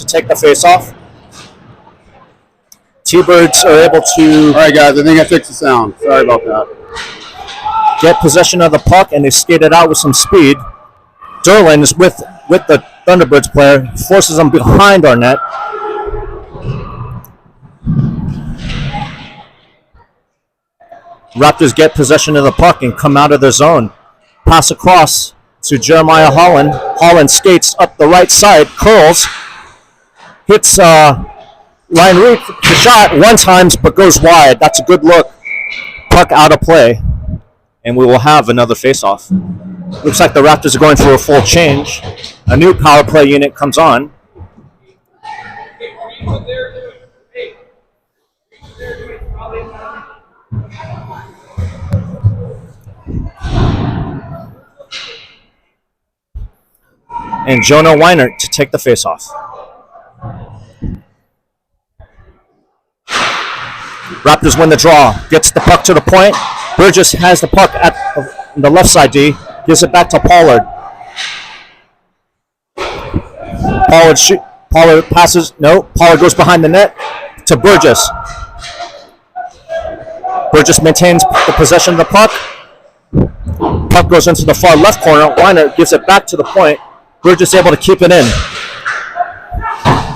to take the face-off. T-Birds are able to... All right, guys, I think I fixed the sound. Sorry about that. Get possession of the puck, and they skate it out with some speed. Derlin is with the Thunderbirds player, forces them behind our net. Raptors get possession of the puck and come out of their zone. Pass across to Jeremiah Holland. Holland skates up the right side, curls, hits Ryan Reed. The shot one time, but goes wide. That's a good look. Puck out of play, and we will have another face-off. Looks like the Raptors are going through a full change. A new power play unit comes on. And Jonah Weinert to take the face-off. Raptors win the draw. Gets the puck to the point. Burgess has the puck at the left side D. Gives it back to Pollard. Pollard passes. No. Pollard goes behind the net to Burgess. Burgess maintains the possession of the puck. Puck goes into the far left corner. Weinert gives it back to the point. Burgess able to keep it in.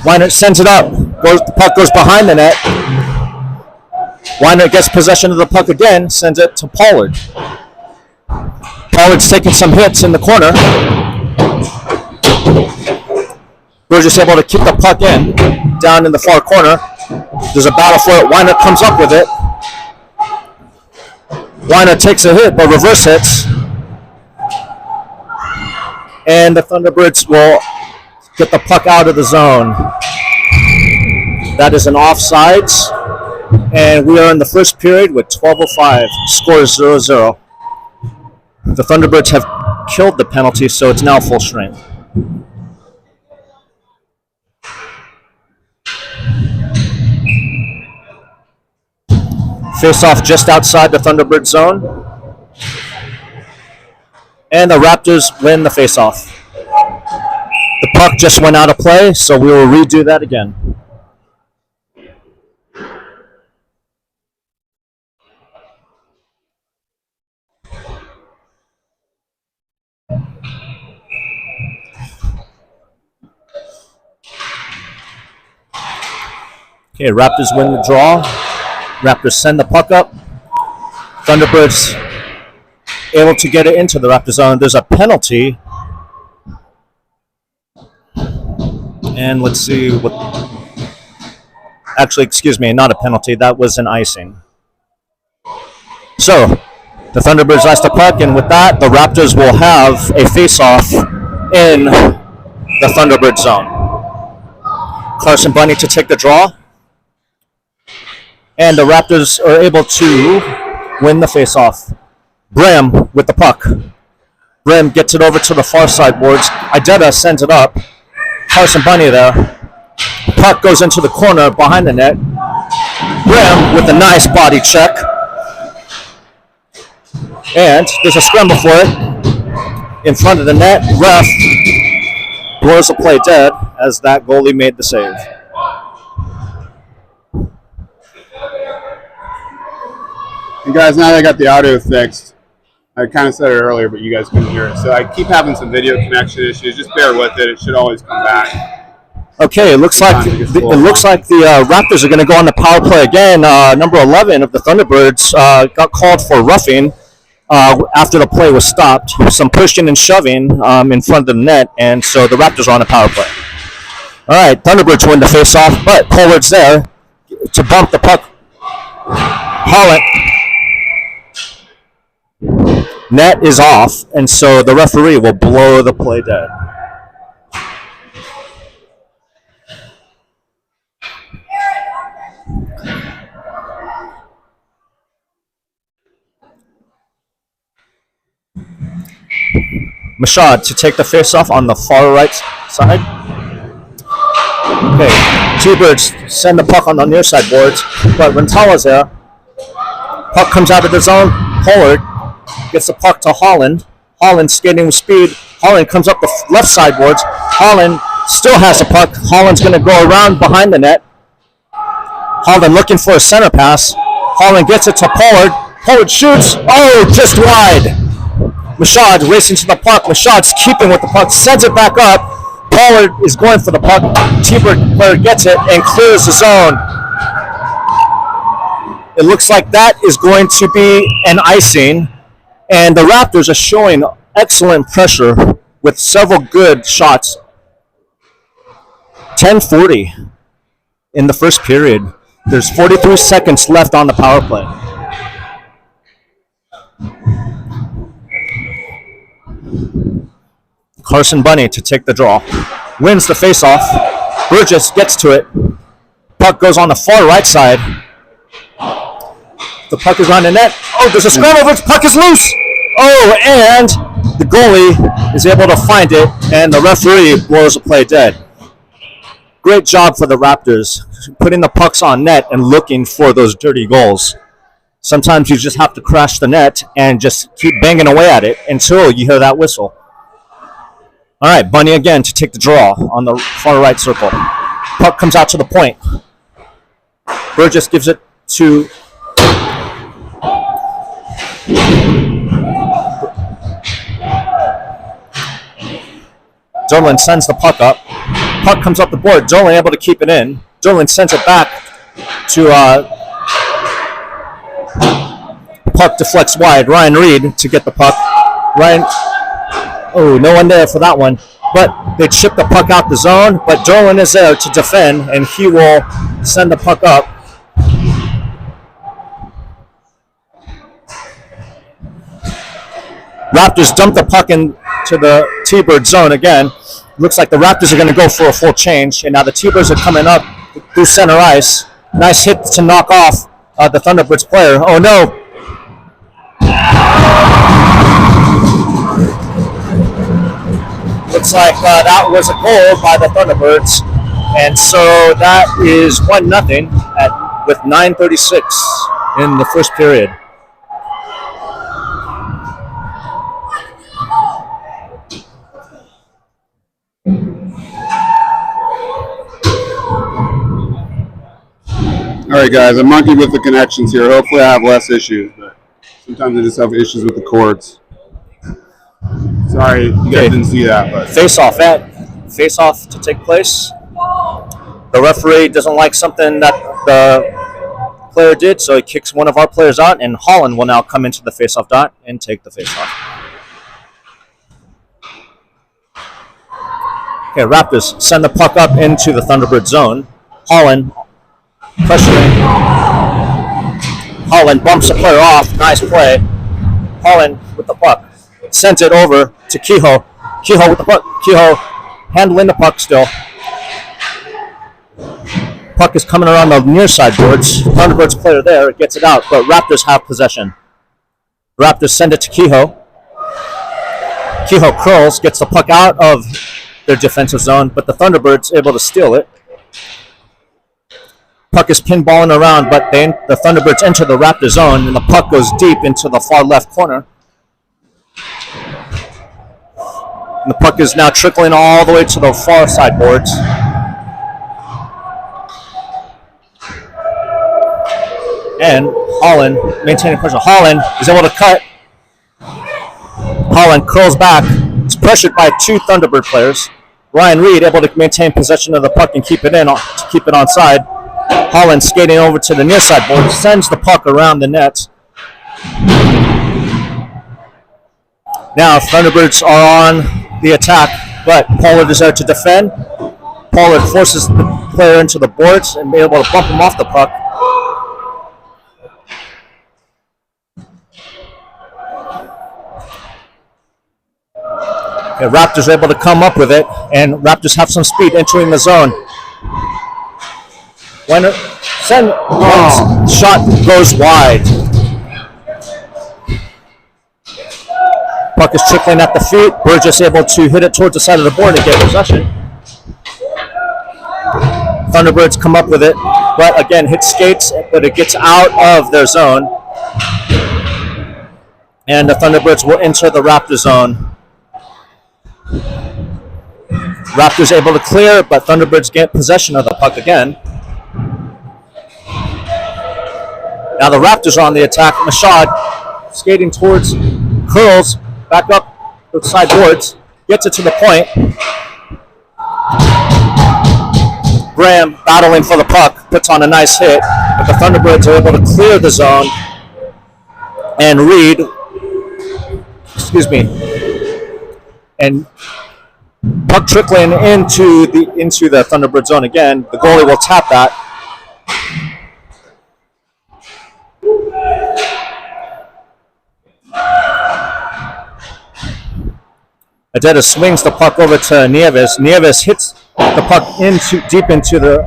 Weinert sends it up. The puck goes behind the net. Weinert gets possession of the puck again, sends it to Pollard. Pollard's taking some hits in the corner. Burgess able to keep the puck in, down in the far corner. There's a battle for it. Weinert comes up with it. Weinert takes a hit, but reverse hits. And the Thunderbirds will get the puck out of the zone. That is an offsides. And we are in the first period with 12:05. Score is 0-0. The Thunderbirds have killed the penalty, so it's now full strength. Face off just outside the Thunderbird zone. And the Raptors win the face-off. The puck just went out of play, so we will redo that again. Okay, Raptors win the draw. Raptors send the puck up. Thunderbirds able to get it into the Raptor zone. There's a penalty. And let's see what... Actually, excuse me, not a penalty. That was an icing. So, the Thunderbirds ice the puck, and with that, the Raptors will have a face-off in the Thunderbird zone. Carson Bunny to take the draw. And the Raptors are able to win the face-off. Bram with the puck. Bram gets it over to the far side boards. Idetta sends it up. Carson Bunny there. Puck goes into the corner behind the net. Bram with a nice body check. And there's a scramble for it in front of the net. Ref blows the play dead as that goalie made the save. And guys, now that I got the audio fixed, I kind of said it earlier, but you guys couldn't hear it. So I keep having some video connection issues. Just bear with it. It should always come back. Okay, it looks like the Raptors are going to go on the power play again. Number 11 of the Thunderbirds got called for roughing after the play was stopped. Some pushing and shoving in front of the net, and so the Raptors are on a power play. All right, Thunderbirds win the face-off, but Pollard's there to bump the puck. Holland. Net is off, and so the referee will blow the play dead. Mashad to take the face-off on the far right side. Okay, T-Birds send the puck on the near side boards, but Rentala's there. Puck comes out of the zone. Pollard gets the puck to Holland. Holland skating with speed. Holland comes up the left side boards. Holland still has the puck. Holland's going to go around behind the net. Holland looking for a center pass. Holland gets it to Pollard. Pollard shoots. Oh, just wide. Mashad racing to the puck. Mashad's keeping with the puck. Sends it back up. Pollard is going for the puck. T-Bird player gets it and clears the zone. It looks like that is going to be an icing. And the Raptors are showing excellent pressure with several good shots. 10:40 in the first period. There's 43 seconds left on the power play. Carson Bunny to take the draw. Wins the faceoff. Burgess gets to it. Puck goes on the far right side. The puck is on the net. Oh, there's a scramble. Puck is loose. Oh, and the goalie is able to find it, and the referee blows the play dead. Great job for the Raptors, putting the pucks on net and looking for those dirty goals. Sometimes you just have to crash the net and just keep banging away at it until you hear that whistle. All right, Bunny again to take the draw on the far right circle. Puck comes out to the point. Burgess gives it to Dolan, sends the puck up. Puck comes up the board. Dolan able to keep it in. Dolan sends it back to puck deflects wide. Ryan Reed to get the puck. Ryan, oh, no one there for that one. But they chip the puck out the zone. But Dolan is there to defend, and he will send the puck up. Raptors dump the puck into the T-Bird zone again. Looks like the Raptors are going to go for a full change, and now the T-Birds are coming up through center ice. Nice hit to knock off the Thunderbirds player. Oh no! Looks like that was a goal by the Thunderbirds, and so that is 1-0 with 9:36 in the first period. All right, guys, I monkeyed with the connections here. Hopefully I have less issues, but sometimes I just have issues with the cords. Sorry, you guys didn't see that. But Face-off to take place. The referee doesn't like something that the player did, so he kicks one of our players out, and Holland will now come into the face-off dot and take the face-off. Okay, Raptors send the puck up into the Thunderbird zone. Holland pressuring. Holland bumps the player off. Nice play. Holland with the puck. Sends it over to Kehoe. Kehoe with the puck. Kehoe handling the puck still. Puck is coming around the near side boards. Thunderbirds player there gets it out, but Raptors have possession. Raptors send it to Kehoe. Kehoe curls, gets the puck out of their defensive zone, but the Thunderbirds able to steal it. Puck is pinballing around, but the Thunderbirds enter the Raptor zone, and the puck goes deep into the far left corner. And the puck is now trickling all the way to the far side boards. And Holland maintaining pressure. Holland is able to cut. Holland curls back. It's pressured by two Thunderbird players. Ryan Reed able to maintain possession of the puck and keep it onside. Holland skating over to the near side board, sends the puck around the net. Now Thunderbirds are on the attack, but Pollard is there to defend. Pollard forces the player into the boards and be able to bump him off the puck. Okay, Raptors are able to come up with it, and Raptors have some speed entering the zone. Shot goes wide. Puck is trickling at the feet. Burgess able to hit it towards the side of the board and get possession. Thunderbirds come up with it, but again hit skates, but it gets out of their zone. And the Thunderbirds will enter the Raptor zone. Raptors able to clear, but Thunderbirds get possession of the puck again. Now the Raptors are on the attack. Mashad skating towards, curls, back up the side boards, gets it to the point. Graham battling for the puck, puts on a nice hit, but the Thunderbirds are able to clear the zone. And Reed, and puck trickling into the Thunderbird zone again. The goalie will tap that. Adeta swings the puck over to Nieves. Nieves hits the puck deep into the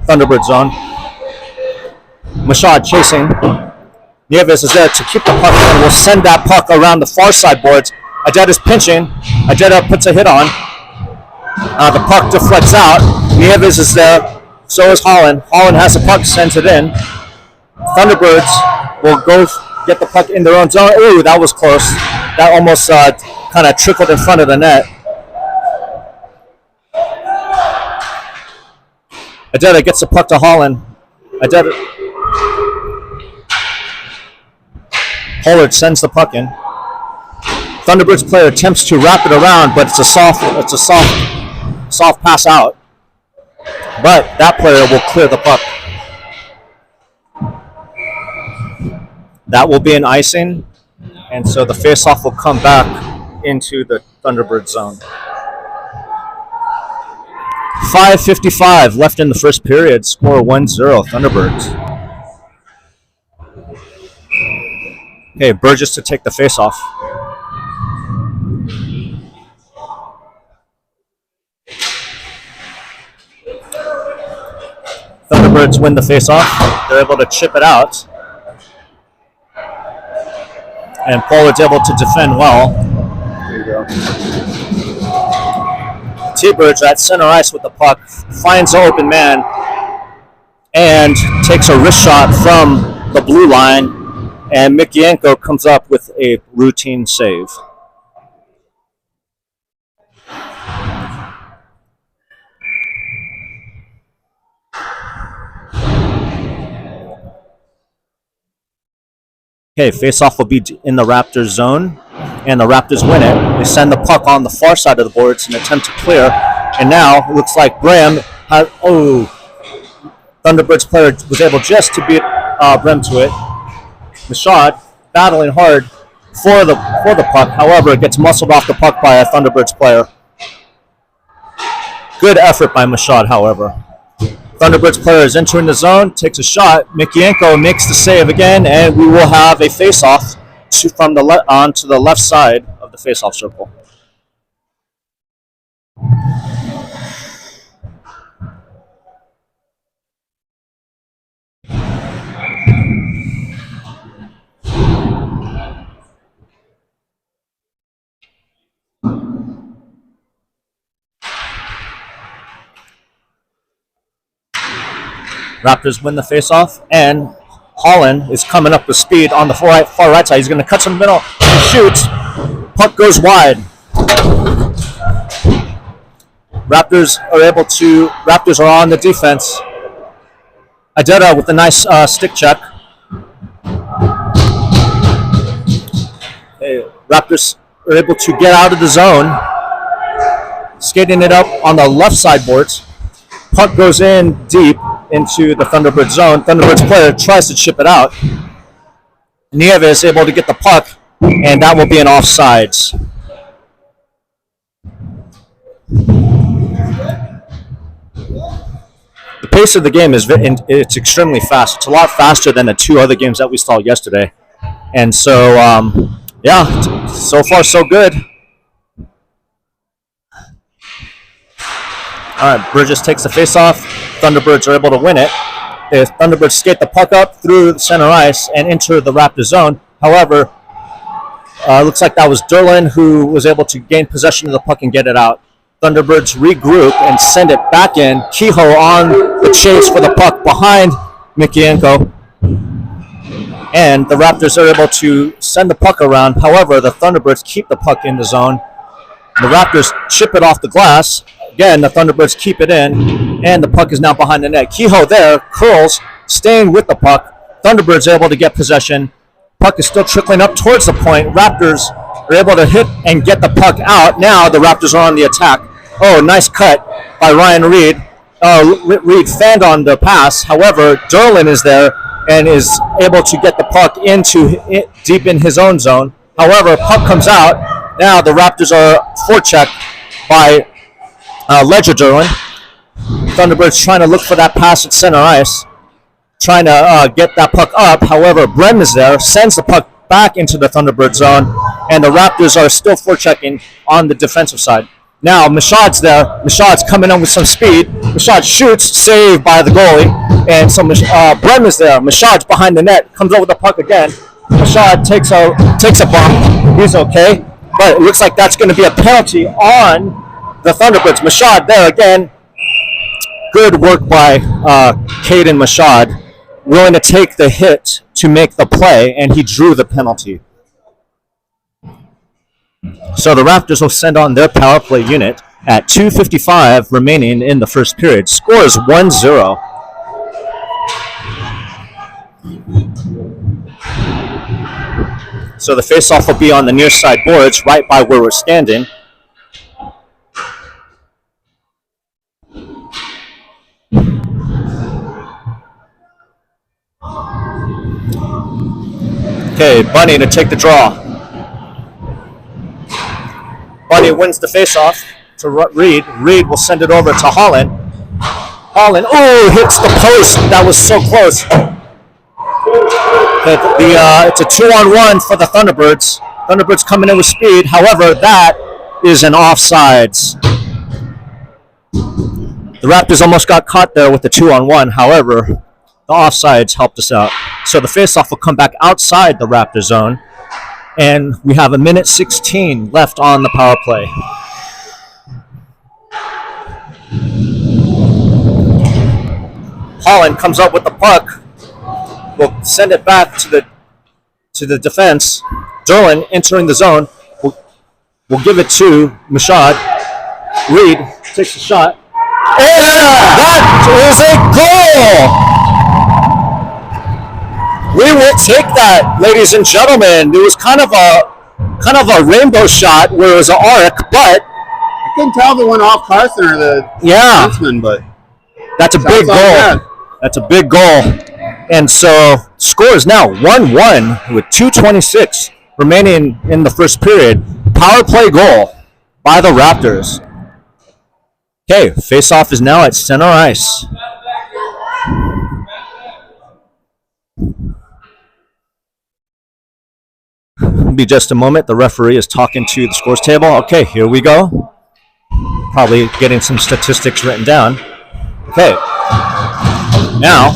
Thunderbird zone. Mashad chasing. Nieves is there to keep the puck and will send that puck around the far side boards. Adeta's pinching. Adeta puts a hit on. The puck deflects out. Nieves is there. So is Holland. Holland has the puck, sends it in. Thunderbirds will go get the puck in their own zone. Ooh, that was close. That almost kind of trickled in front of the net. Adeta gets the puck to Holland. Pollard sends the puck in. Thunderbirds player attempts to wrap it around, but it's a soft pass out. But that player will clear the puck. That will be an icing, and so the face-off will come back into the Thunderbird zone. 5:55 left in the first period. Score 1-0 Thunderbirds. Okay, Burgess to take the face-off. Thunderbirds win the face-off. They're able to chip it out. And Pollard's able to defend well. There you go. T-Birds at center ice with the puck, finds the open man, and takes a wrist shot from the blue line, and Mikienko comes up with a routine save. Okay, face-off will be in the Raptors zone, and the Raptors win it. They send the puck on the far side of the boards in an attempt to clear, and now it looks like Graham has, Thunderbirds player was able just to beat Brem to it. Mashad battling hard for the puck, however, it gets muscled off the puck by a Thunderbirds player. Good effort by Mashad, however. Thunderbirds player is entering the zone, takes a shot. Mikienko makes the save again, and we will have a face-off from the onto the left side of the face-off circle. Raptors win the face-off, and Holland is coming up with speed on the far right side. He's going to cut to the middle and shoots. Puck goes wide. Raptors are on the defense. Adeta with a nice stick check. Raptors are able to get out of the zone. Skating it up on the left side boards. Puck goes in deep into the Thunderbird zone. Thunderbirds player tries to chip it out. Nieves is able to get the puck, and that will be an offsides. The pace of the game it's extremely fast. It's a lot faster than the two other games that we saw yesterday. And so, so far so good. All right, Burgess takes the face-off. Thunderbirds are able to win it. The Thunderbirds skate the puck up through the center ice and enter the Raptor zone. However, looks like that was Derlin who was able to gain possession of the puck and get it out. Thunderbirds regroup and send it back in. Kehoe on the chase for the puck behind Mikienko. And the Raptors are able to send the puck around. However, the Thunderbirds keep the puck in the zone. The Raptors chip it off the glass. Again, the Thunderbirds keep it in, and the puck is now behind the net. Kehoe there curls, staying with the puck. Thunderbirds able to get possession. Puck is still trickling up towards the point. Raptors are able to hit and get the puck out. Now the Raptors are on the attack. Oh, nice cut by Ryan Reed. Reed fanned on the pass. However, Derlin is there and is able to get the puck deep in his own zone. However, puck comes out. Now the Raptors are forechecked by Ledger Derlin. Thunderbirds trying to look for that pass at center ice, trying to get that puck up. However, Brem is there, sends the puck back into the Thunderbird zone, and the Raptors are still forechecking on the defensive side. Now Mashad's there. Mashad's coming in with some speed. Mashad shoots, saved by the goalie, and so Brem is there. Mashad's behind the net, comes over the puck again. Mashad takes a bump. He's okay, but it looks like that's going to be a penalty on the Thunderbirds. Mashad there again. Good work by Caden Mashad, willing to take the hit to make the play, and he drew the penalty. So the Raptors will send on their power play unit at 2:55 remaining in the first period. Score is 1-0. So the faceoff will be on the near side boards, right by where we're standing. Okay, Bunny to take the draw. Bunny wins the faceoff to Reed. Reed will send it over to Holland. Holland, hits the post. That was so close. It's a 2-on-1 for the Thunderbirds. Thunderbirds coming in with speed. However, that is an offsides. The Raptors almost got caught there with the 2-on-1. However, the offsides helped us out. So the faceoff will come back outside the Raptor zone. And we have 1:16 left on the power play. Holland comes up with the puck. We'll send it back to the defense. Derlin entering the zone. We'll give it to Mashad. Reed takes a shot. And that is a goal! We will take that, ladies and gentlemen. It was kind of a rainbow shot where it was an arc, but I couldn't tell if it went off Carson or the defenseman, but that's a big goal. That's a big goal. And so score is now 1-1 with 2:26 remaining in the first period. Power play goal by the Raptors. Okay, face-off is now at center ice. Be just a moment. The referee is talking to the scores table. Okay, here we go. Probably getting some statistics written down. Okay. Now,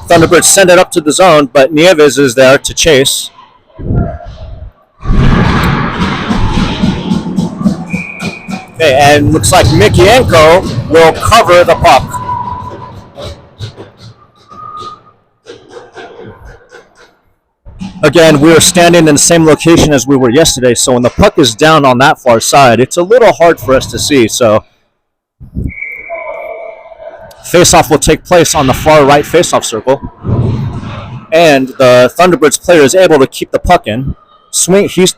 Thunderbirds send it up to the zone, but Nieves is there to chase. Okay, and looks like Mikienko will cover the puck. Again, we are standing in the same location as we were yesterday, so when the puck is down on that far side, it's a little hard for us to see. So, face-off will take place on the far right face-off circle, and the Thunderbirds player is able to keep the puck in.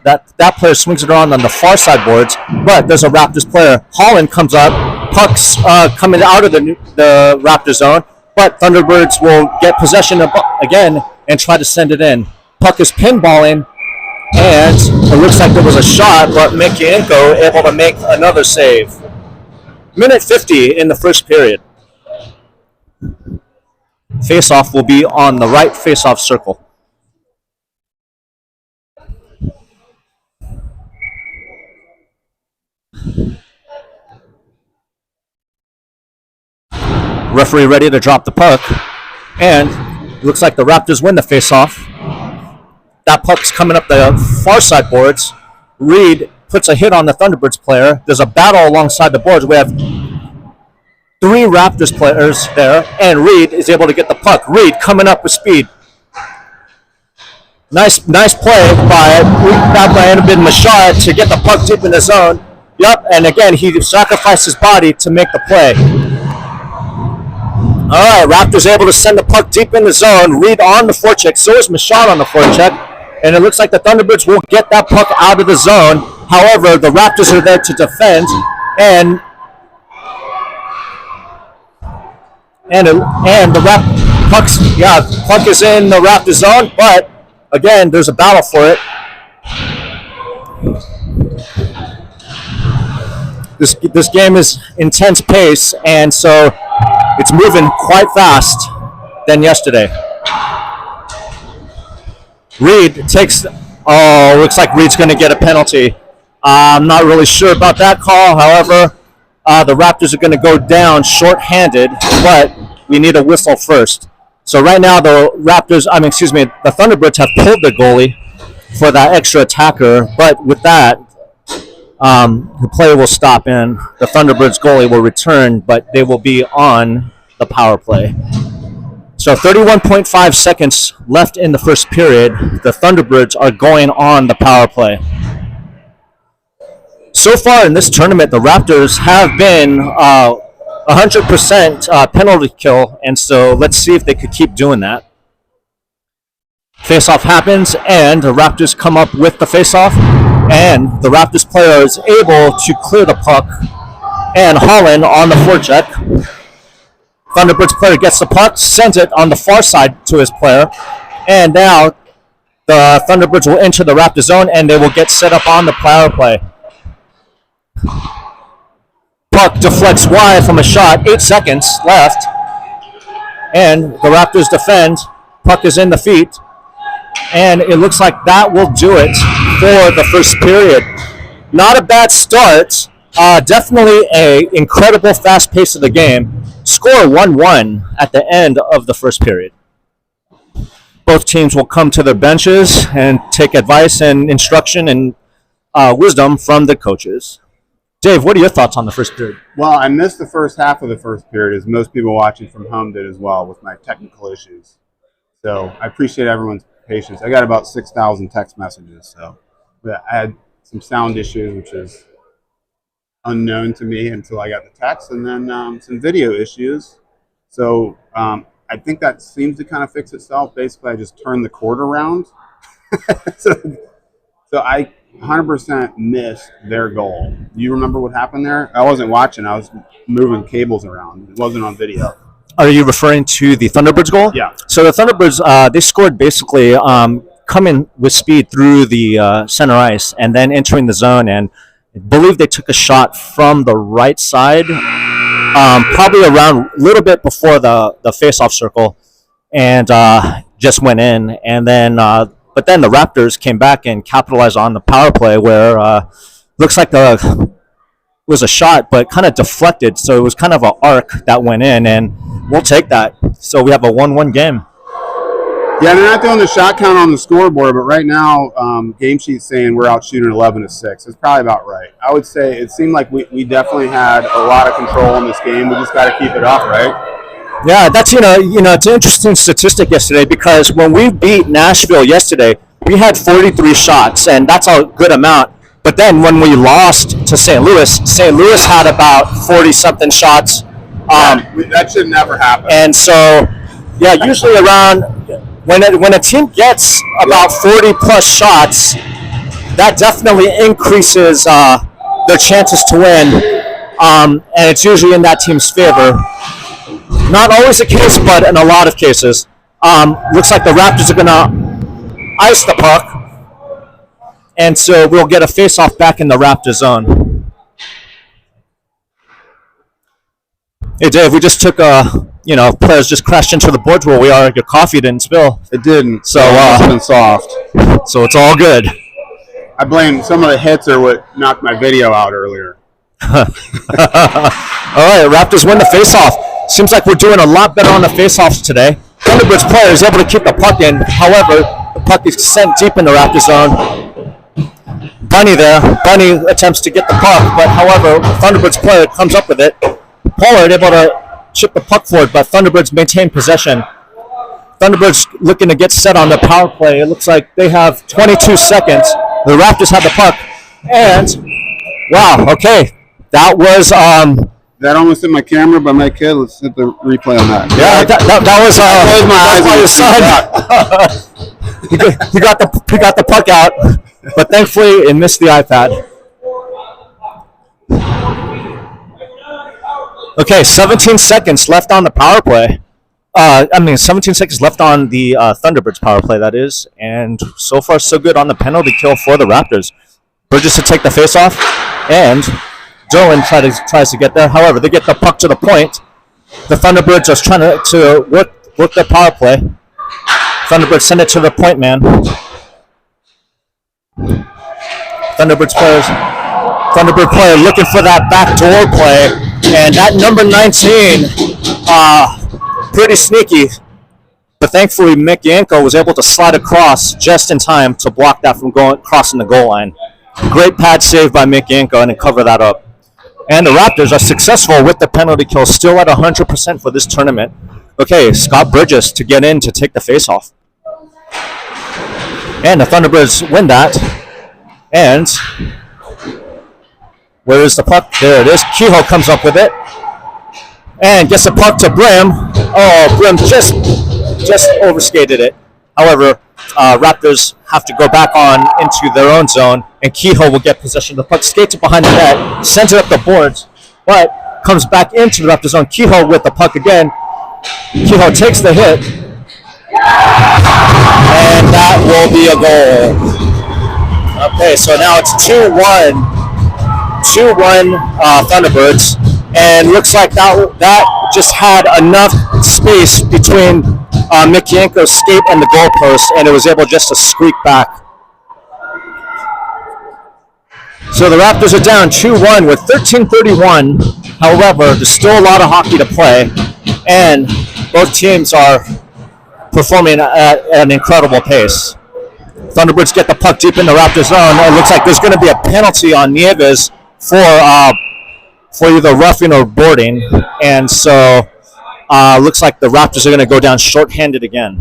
That player swings it around on the far side boards, but there's a Raptors player. Holland comes up, puck's coming out of the Raptor zone, but Thunderbirds will get possession again and try to send it in. Puck is pinballing, and it looks like there was a shot, but Mikienko able to make another save. 1:50 in the first period. Face-off will be on the right face-off circle. Referee ready to drop the puck, and it looks like the Raptors win the face-off. That puck's coming up the far side boards. Reed puts a hit on the Thunderbirds player. There's a battle alongside the boards. We have 3 Raptors players there, and Reed is able to get the puck. Reed coming up with speed. Nice play by Mashad to get the puck deep in the zone. Yep, and again, he sacrificed his body to make the play. All right, Raptors able to send the puck deep in the zone. Reed on the forecheck. So is Michaud on the forecheck. And it looks like the Thunderbirds will get that puck out of the zone. However, the Raptors are there to defend. And the puck is in the Raptor zone. But, again, there's a battle for it. This game is intense pace, and so it's moving quite fast than yesterday. Reed takes. Oh, looks like Reed's going to get a penalty. I'm not really sure about that call. However, the Raptors are going to go down short-handed, but we need a whistle first. So right now, the Thunderbirds have pulled the goalie for that extra attacker, but with that, the play will stop and the Thunderbirds goalie will return, but they will be on the power play. So 31.5 seconds left in the first period. The Thunderbirds are going on the power play. So far in this tournament, the Raptors have been 100% penalty kill, and so let's see if they could keep doing that. Face-off happens, and the Raptors come up with the face-off, and the Raptors player is able to clear the puck, and Holland on the forecheck. Thunderbirds player gets the puck, sends it on the far side to his player, and now the Thunderbirds will enter the Raptor zone, and they will get set up on the power play. Puck deflects wide from a shot, 8 seconds left, and the Raptors defend. Puck is in the feet. And it looks like that will do it for the first period. Not a bad start. Definitely a incredible fast pace of the game. Score 1-1 at the end of the first period. Both teams will come to their benches and take advice and instruction and wisdom from the coaches. Dave, what are your thoughts on the first period? Well, I missed the first half of the first period, as most people watching from home did as well, with my technical issues. So I appreciate everyone's patience. I got about 6,000 text messages, so I had some sound issues, which is unknown to me until I got the text, and then some video issues. So I think that seems to kind of fix itself. Basically, I just turned the cord around. so I 100% missed their goal. You remember what happened there? I wasn't watching. I was moving cables around. It wasn't on video. Are you referring to the Thunderbirds goal? Yeah. So the Thunderbirds, they scored basically coming with speed through the center ice and then entering the zone, and I believe they took a shot from the right side, probably around a little bit before the face-off circle, and just went in. And then, but then the Raptors came back and capitalized on the power play where looks like was a shot, but kind of deflected. So it was kind of an arc that went in, and we'll take that. So we have a 1-1 game. Yeah, they're not doing the shot count on the scoreboard, but right now, game sheet's saying we're out shooting 11-6. It's probably about right. I would say it seemed like we definitely had a lot of control in this game. We just got to keep it up, right? Yeah, that's it's an interesting statistic yesterday, because when we beat Nashville yesterday, we had 43 shots, and that's a good amount. But then when we lost to St. Louis had about 40-something shots. That should never happen. And so, yeah, usually around when a team gets about 40-plus shots, that definitely increases their chances to win, and it's usually in that team's favor. Not always the case, but in a lot of cases. Looks like the Raptors are going to ice the puck. And so we'll get a face-off back in the Raptor zone. Hey, Dave, we just took players just crashed into the boards where we are. Your coffee didn't spill. It didn't. So it's been soft. So it's all good. I blame some of the hits are what knocked my video out earlier. All right, Raptors win the face-off. Seems like we're doing a lot better on the face-offs today. Thunderbirds player is able to keep the puck in. However, the puck is sent deep in the Raptor zone. Bunny attempts to get the puck, but however, Thunderbirds player comes up with it. Pollard able to chip the puck forward, but Thunderbirds maintain possession. Thunderbirds looking to get set on the power play. It looks like they have 22 seconds. The Raptors have the puck, and Wow. Okay, that was That almost hit my camera, but my kid. Let's hit the replay on that. yeah, that was Close my eyes. he got the puck out, but thankfully it missed the iPad. Okay, 17 seconds left on the power play. 17 seconds left on the Thunderbirds power play, that is. And so far, so good on the penalty kill for the Raptors. Bridges to take the face-off, and Dolan tries to get there. However, they get the puck to the point. The Thunderbirds are trying to work their power play. Thunderbirds send it to the point man. Thunderbird player looking for that backdoor play, and that number 19, pretty sneaky, but thankfully Mick Yanko was able to slide across just in time to block that from crossing the goal line. Great pad save by Mick Yanko and to cover that up. And the Raptors are successful with the penalty kill, still at 100% for this tournament. Okay, Scott Bridges to get in to take the face-off. And the Thunderbirds win that. And where is the puck? There it is. Kehoe comes up with it. And gets the puck to Brim. Oh, Brim just overskated it. However, Raptors have to go back on into their own zone, and Kehoe will get possession of the puck, skates it behind the net, sends it up the boards, but comes back into the Raptors zone. Kehoe with the puck again. Kehoe takes the hit, and that will be a goal. Okay, so now it's 2-1 Thunderbirds, and looks like that just had enough space between Mick Yanko's skate and the goalpost, and it was able just to squeak back. So the Raptors are down 2-1 with 13:31. However, there's still a lot of hockey to play, and both teams are performing at an incredible pace. Thunderbirds get the puck deep in the Raptors zone. It looks like there's going to be a penalty on Nieves for either roughing or boarding, and so looks like the Raptors are going to go down shorthanded again.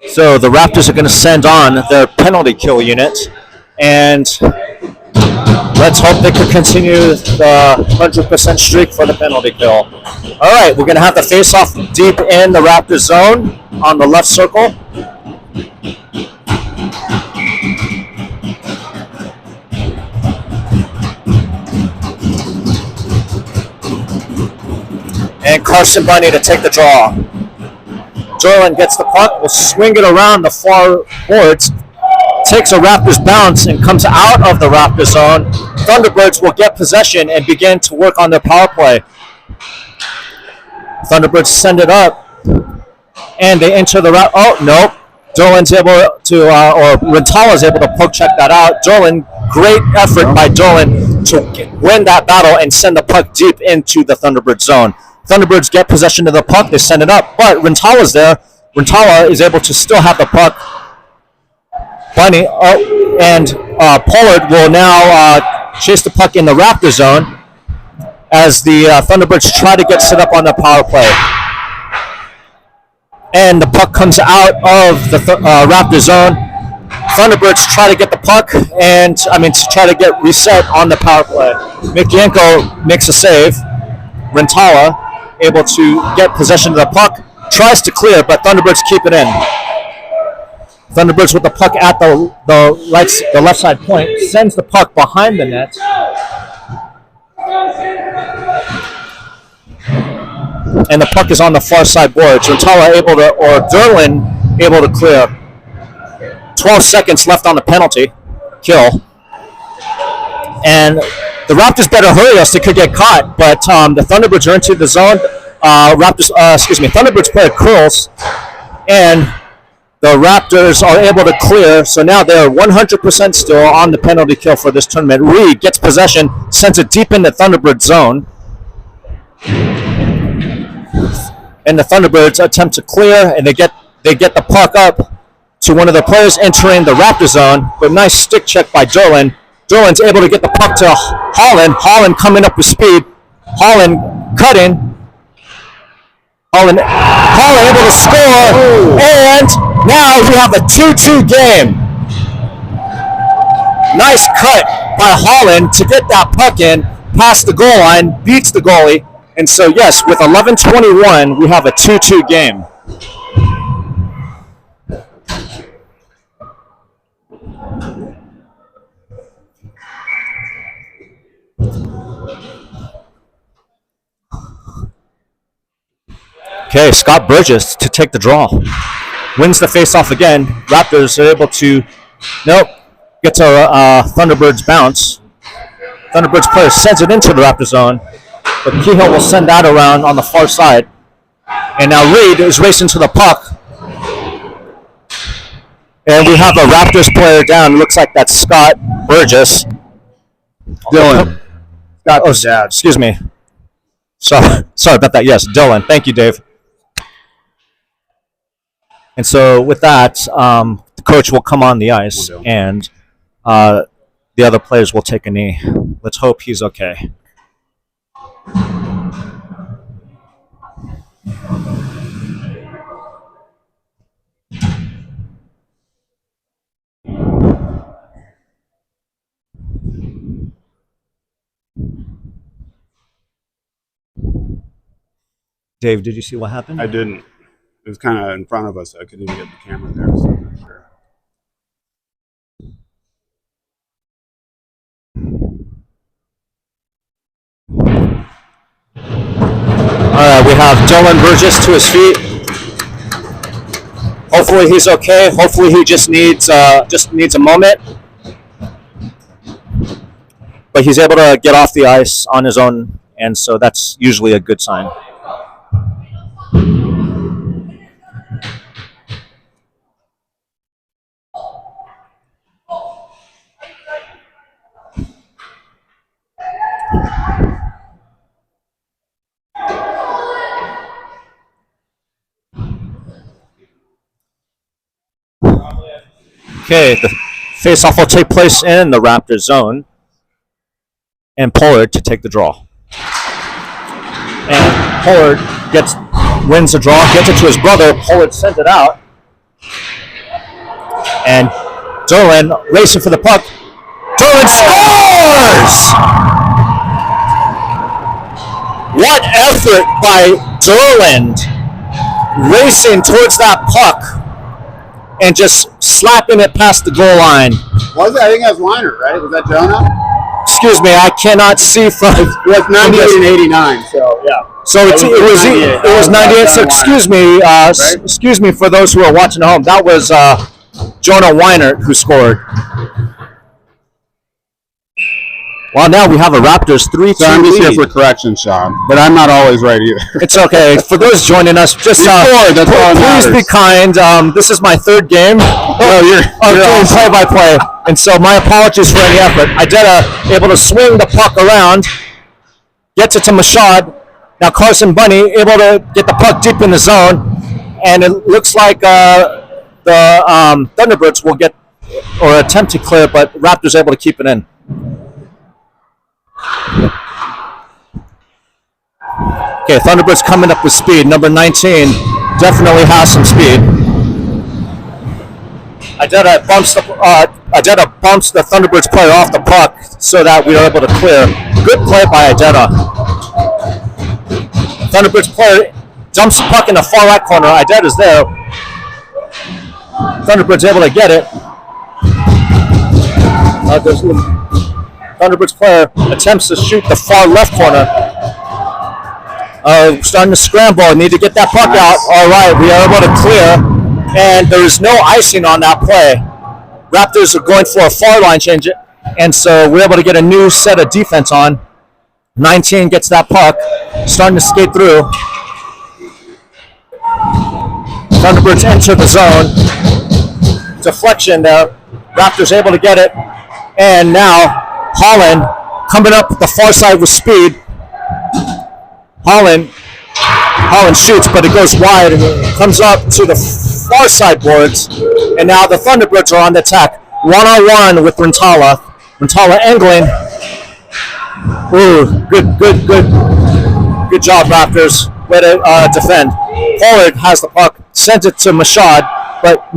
So the Raptors are going to send on their penalty kill unit, and let's hope they can continue the 100% streak for the penalty kill. All right, we're going to have the face-off deep in the Raptors zone on the left circle. And Carson Bunny to take the draw. Dolan gets the puck, will swing it around the far boards, takes a Raptors bounce and comes out of the Raptors zone. Thunderbirds will get possession and begin to work on their power play. Thunderbirds send it up, and they enter the route. Oh, no. Dolan's able to, or Rintala's able to poke check that out. Dolan, great effort by Dolan to win that battle and send the puck deep into the Thunderbird zone. Thunderbirds get possession of the puck, they send it up, but Rintala's there. Rintala is able to still have the puck. Bunny, and Pollard will now chase the puck in the Raptor zone as the Thunderbirds try to get set up on the power play. And the puck comes out of the Raptor zone. Thunderbirds try to get the puck to try to get reset on the power play. Mick Yanko makes a save. Rintala able to get possession of the puck, tries to clear, but Thunderbirds keep it in. Thunderbirds with the puck at the left side point, sends the puck behind the net. And the puck is on the far side boards. Rintala Derlin able to clear. 12 seconds left on the penalty kill. And the Raptors better hurry us. They could get caught, but the Thunderbirds are into the zone. Thunderbirds player curls, and the Raptors are able to clear. So now they're 100% still on the penalty kill for this tournament. Reed gets possession, sends it deep in the Thunderbird zone, and the Thunderbirds attempt to clear, and they get the puck up to one of the players entering the Raptor zone. But nice stick check by Dolan. Dolan's able to get the puck to Holland. Holland coming up with speed, Holland cutting. Holland able to score, and now we have a 2-2 game. Nice cut by Holland to get that puck in past the goal line, beats the goalie, and so yes, with 11:21, we have a 2-2 game. Okay, Scott Burgess to take the draw. Wins the face-off again. Raptors are able to, get to Thunderbirds bounce. Thunderbirds player sends it into the Raptor zone, but Kehoe will send that around on the far side. And now Reed is racing to the puck. And we have a Raptors player down. Looks like that's Scott Burgess. Dylan. Scott's dad. Excuse me. Sorry about that. Yes, Dylan. Thank you, Dave. And so with that, the coach will come on the ice, and the other players will take a knee. Let's hope he's okay. Dave, did you see what happened? I didn't. It was kind of in front of us, so I couldn't even get the camera there, so I'm not sure. All right, we have Dylan Burgess to his feet. Hopefully he's okay. Hopefully he just needs a moment. But he's able to get off the ice on his own, and so that's usually a good sign. Okay, the face-off will take place in the Raptors zone, and Pollard to take the draw. And Pollard wins the draw, gets it to his brother. Pollard sends it out, and Derlin racing for the puck. Derlin scores! What effort by Derlin racing towards that puck and just slapping it past the goal line. Was it? I think that was Weiner, right? Was that Jonah? Excuse me, I cannot see from. It was 98 and 89, so yeah. So it was 98. So excuse me, right? Excuse me for those who are watching at home. That was Jonah Weiner who scored. Well, now we have a Raptors 3-2 So I'm just lead. here for correction, Sean, but I'm not always right either. It's okay. For those joining us, just please be kind. This is my third game you're doing play-by-play, and so my apologies for any effort. Idetta able to swing the puck around, gets it to Mashad. Now Carson Bunny able to get the puck deep in the zone, and it looks like the Thunderbirds will get or attempt to clear, but Raptors able to keep it in. Okay, Thunderbirds coming up with speed. Number 19 definitely has some speed. Idetta bumps the Thunderbirds player off the puck so that we are able to clear. Good play by Idetta. Thunderbirds player dumps the puck in the far right corner. Idetta's there. Thunderbirds able to get it. Thunderbirds player attempts to shoot the far left corner. Starting to scramble. Need to get that puck out. All right, we are able to clear, and there is no icing on that play. Raptors are going for a far line change, and so we're able to get a new set of defense on. 19 gets that puck, starting to skate through. Thunderbirds enter the zone. Deflection there. Raptors able to get it, and now Holland coming up the far side with speed. Holland shoots, but it goes wide and it comes up to the far side boards. And now the Thunderbirds are on the attack. One-on-one with Rintala. Rintala angling. Ooh, good job, Raptors. Way to defend. Pollard has the puck, sends it to Mashad, but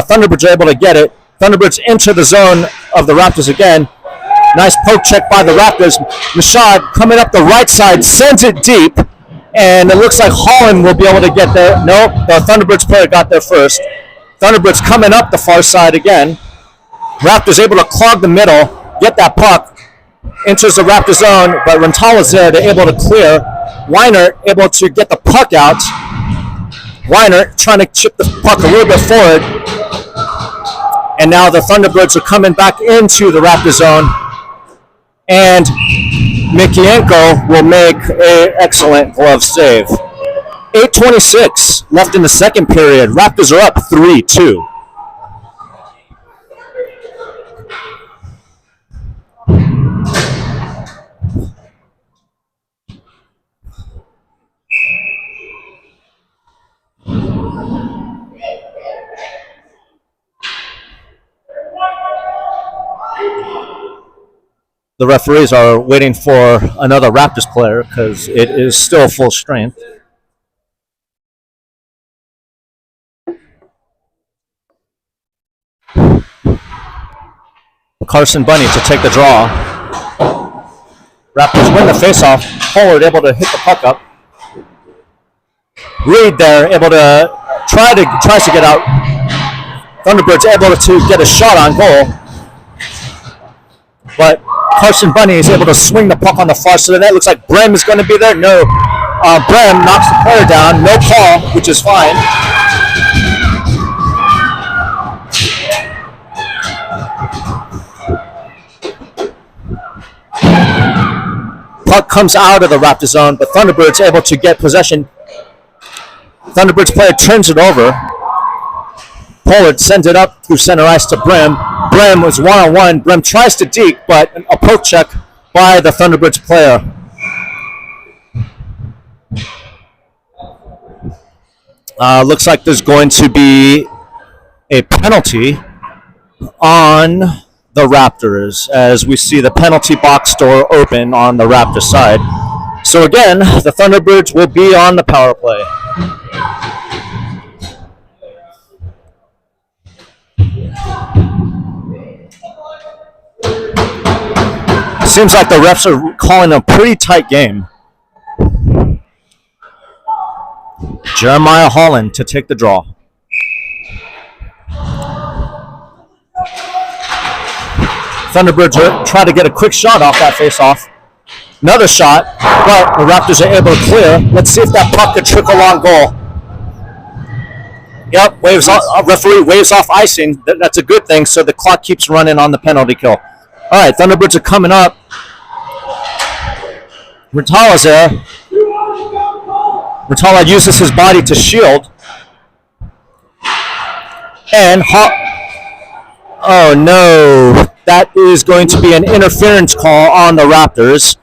Thunderbirds are able to get it. Thunderbirds into the zone of the Raptors again. Nice poke check by the Raptors. Mashad coming up the right side, sends it deep, and it looks like Holland will be able to get there. Nope, the Thunderbirds player got there first. Thunderbirds coming up the far side again. Raptors able to clog the middle, get that puck, enters the Raptor zone, but Rentala's there. They're able to clear. Weiner able to get the puck out. Weiner trying to chip the puck a little bit forward. And now the Thunderbirds are coming back into the Raptor zone. And Mikienko will make an excellent glove save. 8:26 left in the second period. Raptors are up 3-2. The referees are waiting for another Raptors player because it is still full strength. Carson Bunny to take the draw. Raptors win the faceoff. Pollard able to hit the puck up. Reed there able to tries to get out. Thunderbirds able to get a shot on goal, but Carson Bunny is able to swing the puck on the far side of the net. Looks like Brem is going to be there. No, Brem knocks the player down. No call, which is fine. Puck comes out of the Raptor zone, but Thunderbirds able to get possession. Thunderbirds player turns it over. Pollard sends it up through center ice to Brem. Brem was one-on-one. Brem tries to deke, but a poke check by the Thunderbirds player. Looks like there's going to be a penalty on the Raptors as we see the penalty box door open on the Raptor side. So again, the Thunderbirds will be on the power play. Seems like the refs are calling a pretty tight game. Jeremiah Holland to take the draw. Thunderbirds try to get a quick shot off that face-off. Another shot, but the Raptors are able to clear. Let's see if that puck could trickle on goal. Yep, referee waves off icing. That's a good thing, so the clock keeps running on the penalty kill. All right, Thunderbirds are coming up. Rentala's there. Rentala uses his body to shield. And oh no, that is going to be an interference call on the Raptors.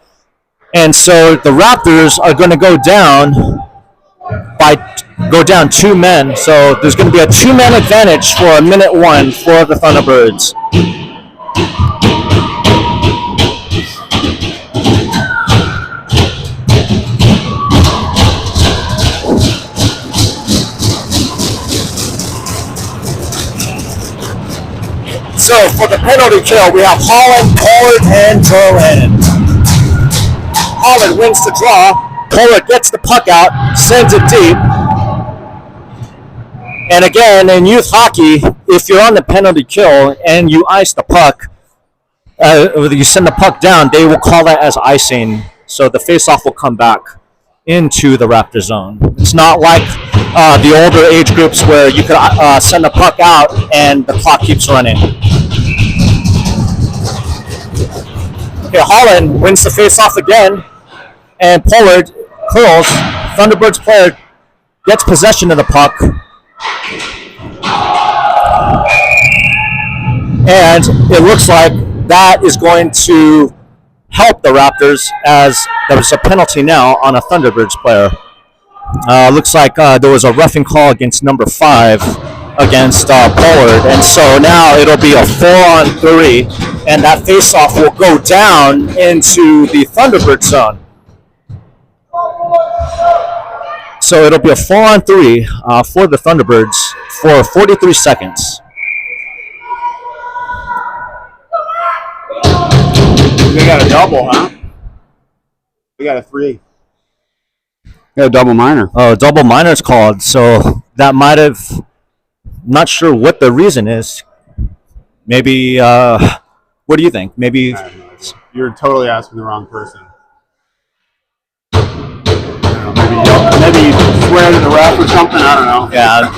And so the Raptors are going to go down two men. So there's going to be a two-man advantage for a minute one for the Thunderbirds. So for the penalty kill, we have Holland, Pollard, and Joe. Holland wins the draw. Pollard gets the puck out, sends it deep. And again, in youth hockey, if you're on the penalty kill and you ice the puck, you send the puck down, they will call that as icing. So the faceoff will come back into the Raptor zone. It's not like the older age groups where you could send the puck out and the clock keeps running. Okay, Holland wins the faceoff again, and Pollard curls. Thunderbirds player gets possession of the puck, and it looks like that is going to help the Raptors as there's a penalty now on a Thunderbirds player. Looks like there was a roughing call against number 5, against Pollard, and so now it'll be a 4-on-3, and that face-off will go down into the Thunderbird zone. So it'll be a 4-on-3 for the Thunderbirds for 43 seconds. They got a double, huh? We got a 3. We got a double minor. Oh, double minor's called, so that might have. Not sure what the reason is. Maybe. What do you think? Maybe. I have no idea. You're totally asking the wrong person. Maybe you swear to the ref or something. I don't know. Yeah.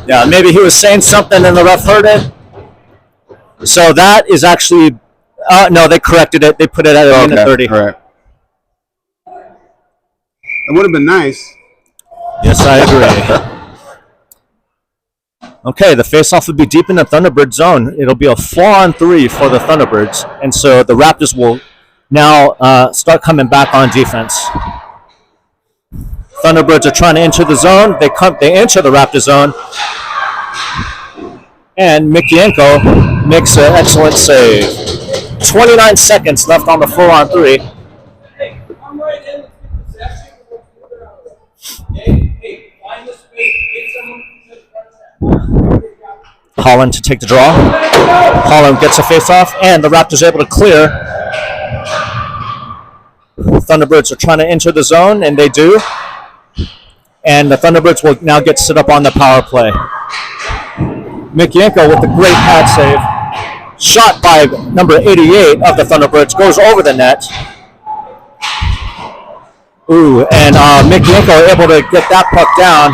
Yeah. Maybe he was saying something and the ref heard it. So that is actually. No, they corrected it. They put it at a minute 30. All right. It would have been nice. Yes, I agree. Okay, the face-off will be deep in the Thunderbird zone. It'll be a 4-on-3 for the Thunderbirds, and so the Raptors will now start coming back on defense. Thunderbirds are trying to enter the zone. They enter the Raptor zone, and Mikienko makes an excellent save. 29 seconds left on the 4-on-3. Holland to take the draw. Holland gets a face-off, and the Raptors are able to clear. Thunderbirds are trying to enter the zone, and they do. And the Thunderbirds will now get set up on the power play. Mikienko with a great pad save. Shot by number 88 of the Thunderbirds goes over the net. Ooh, and Mikienko able to get that puck down,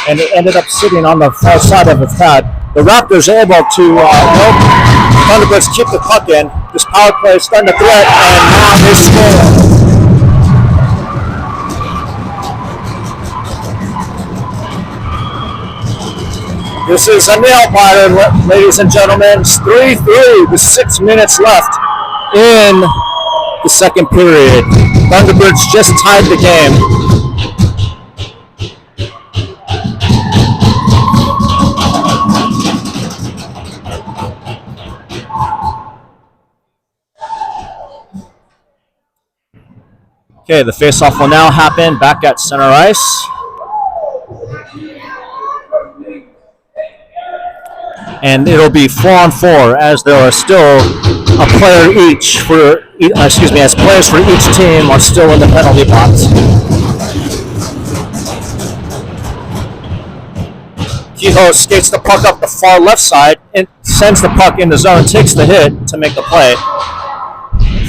and it ended up sitting on the far side of the pad. The Raptors are able to help Thunderbirds keep the puck in. This power play is starting to threat, and now they score. This is a nail-biter, ladies and gentlemen. It's 3-3 with 6 minutes left in the second period. Thunderbirds just tied the game. Okay, the face-off will now happen back at center ice. And it'll be 4-on-4 as there are still a player each for, as players for each team are still in the penalty box. Kehoe skates the puck up the far left side and sends the puck in the zone, takes the hit to make the play.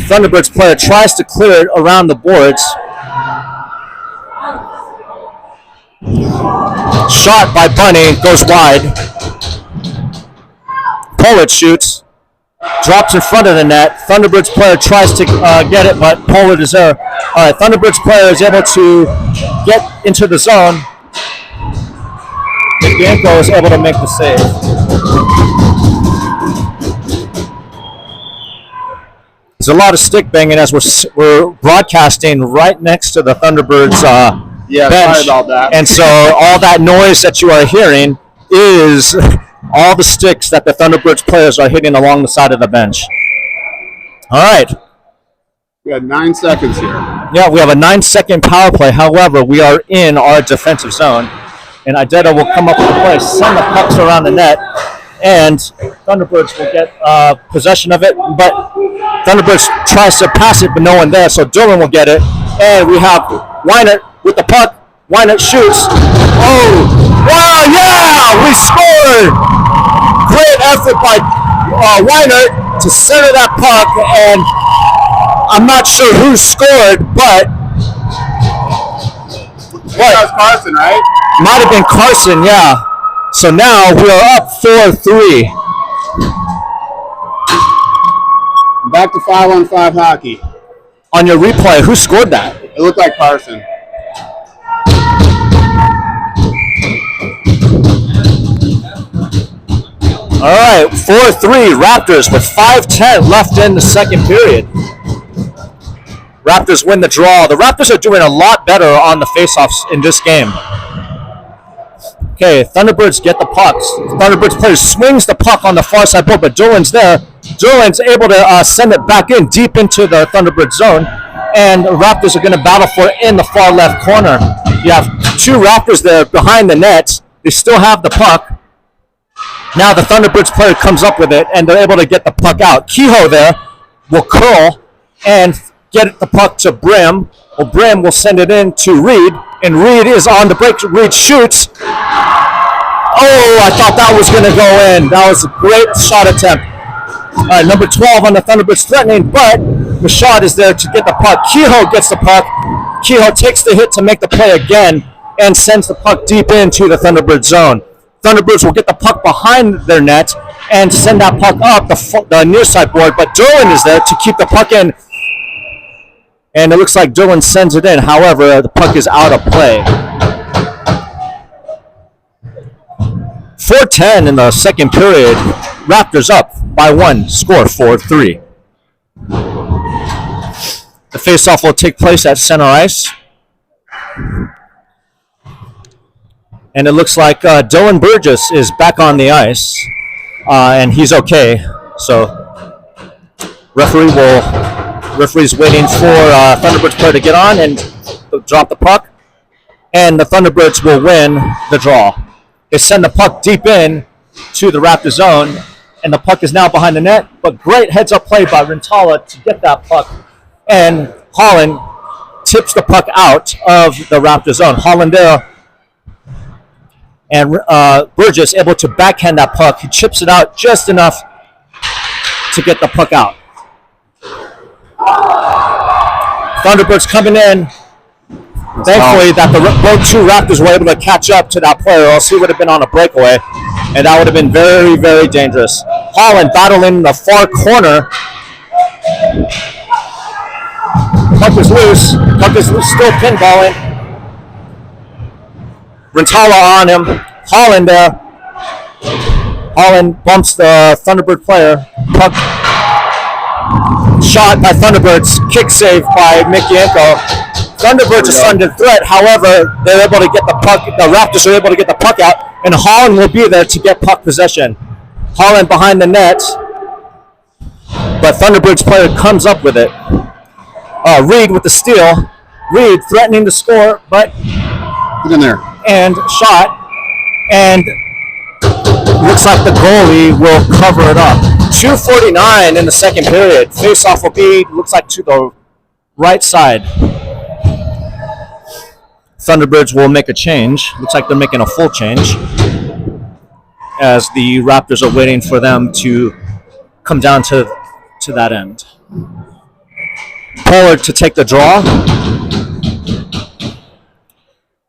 Thunderbirds player tries to clear it around the boards. Shot by Bunny, goes wide. Pollard shoots, drops in front of the net. Thunderbirds player tries to get it, but Pollard is there. All right, Thunderbirds player is able to get into the zone. Mikienko is able to make the save. There's a lot of stick banging as we're broadcasting right next to the Thunderbirds bench. Sorry about that. And so all that noise that you are hearing is all the sticks that the Thunderbirds players are hitting along the side of the bench. All right. We have 9 seconds here. Yeah, we have a 9-second power play. However, we are in our defensive zone. And Idetta will come up with a play, send the pucks around the net, and Thunderbirds will get possession of it. But Thunderbirds tries to pass it, but no one there, so Dylan will get it. And we have Weinert with the puck. Weinert shoots. Oh, wow, yeah, we scored! Great effort by Weinert to center that puck, and I'm not sure who scored, but That was Carson, right? might have been Carson, yeah. So now we are up 4-3. Back to 5-on-5 hockey. On your replay, who scored that? It looked like Carson. All right, 4-3 Raptors with 5:10 left in the second period. Raptors win the draw. The Raptors are doing a lot better on the faceoffs in this game. Okay, Thunderbirds get the puck. Thunderbirds player swings the puck on the far side board, but Dolan's there. Dolan's able to send it back in deep into the Thunderbird zone, and the Raptors are going to battle for it in the far left corner. You have two Raptors there behind the net. They still have the puck. Now the Thunderbirds player comes up with it, and they're able to get the puck out. Kehoe there will curl and get the puck to Brim. Well, Brim will send it in to Reed, and Reed is on the break. Reed shoots. Oh, I thought that was going to go in. That was a great shot attempt. Number 12 on the Thunderbirds threatening, but the shot is there to get the puck. Kehoe gets the puck. Kehoe takes the hit to make the play again and sends the puck deep into the Thunderbird zone. Thunderbirds will get the puck behind their net and send that puck up the near side board, but Dolan is there to keep the puck in. And it looks like Dolan sends it in. However, the puck is out of play. 4:10 in the second period. Raptors up by 1, score 4-3. The faceoff will take place at center ice. And it looks like Dylan Burgess is back on the ice. And he's okay. So referee's waiting for Thunderbirds player to get on and drop the puck. And the Thunderbirds will win the draw. They send the puck deep in to the Raptor zone, and the puck is now behind the net. But great heads-up play by Rintala to get that puck. And Holland tips the puck out of the Raptor zone. Holland there, and Burgess able to backhand that puck. He chips it out just enough to get the puck out. Thunderbirds coming in. Thankfully, that both two Raptors were able to catch up to that player, or else he would have been on a breakaway, and that would have been very, very dangerous. Holland battling the far corner. Puck is loose. Puck is still pinballing. Rintala on him. Holland there. Holland bumps the Thunderbird player. Puck shot by Thunderbirds. Kick save by Mikienko. Thunderbirds are under threat. However, they're able to get the puck. The Raptors are able to get the puck out, and Holland will be there to get puck possession. Holland behind the net, but Thunderbirds player comes up with it. Reed with the steal. Reed threatening to score, but get in there and shot, and looks like the goalie will cover it up. 2:49 in the second period. Face-off will be, looks like, to the right side. Thunderbirds will make a change. Looks like they're making a full change as the Raptors are waiting for them to come down to that end. Pollard to take the draw.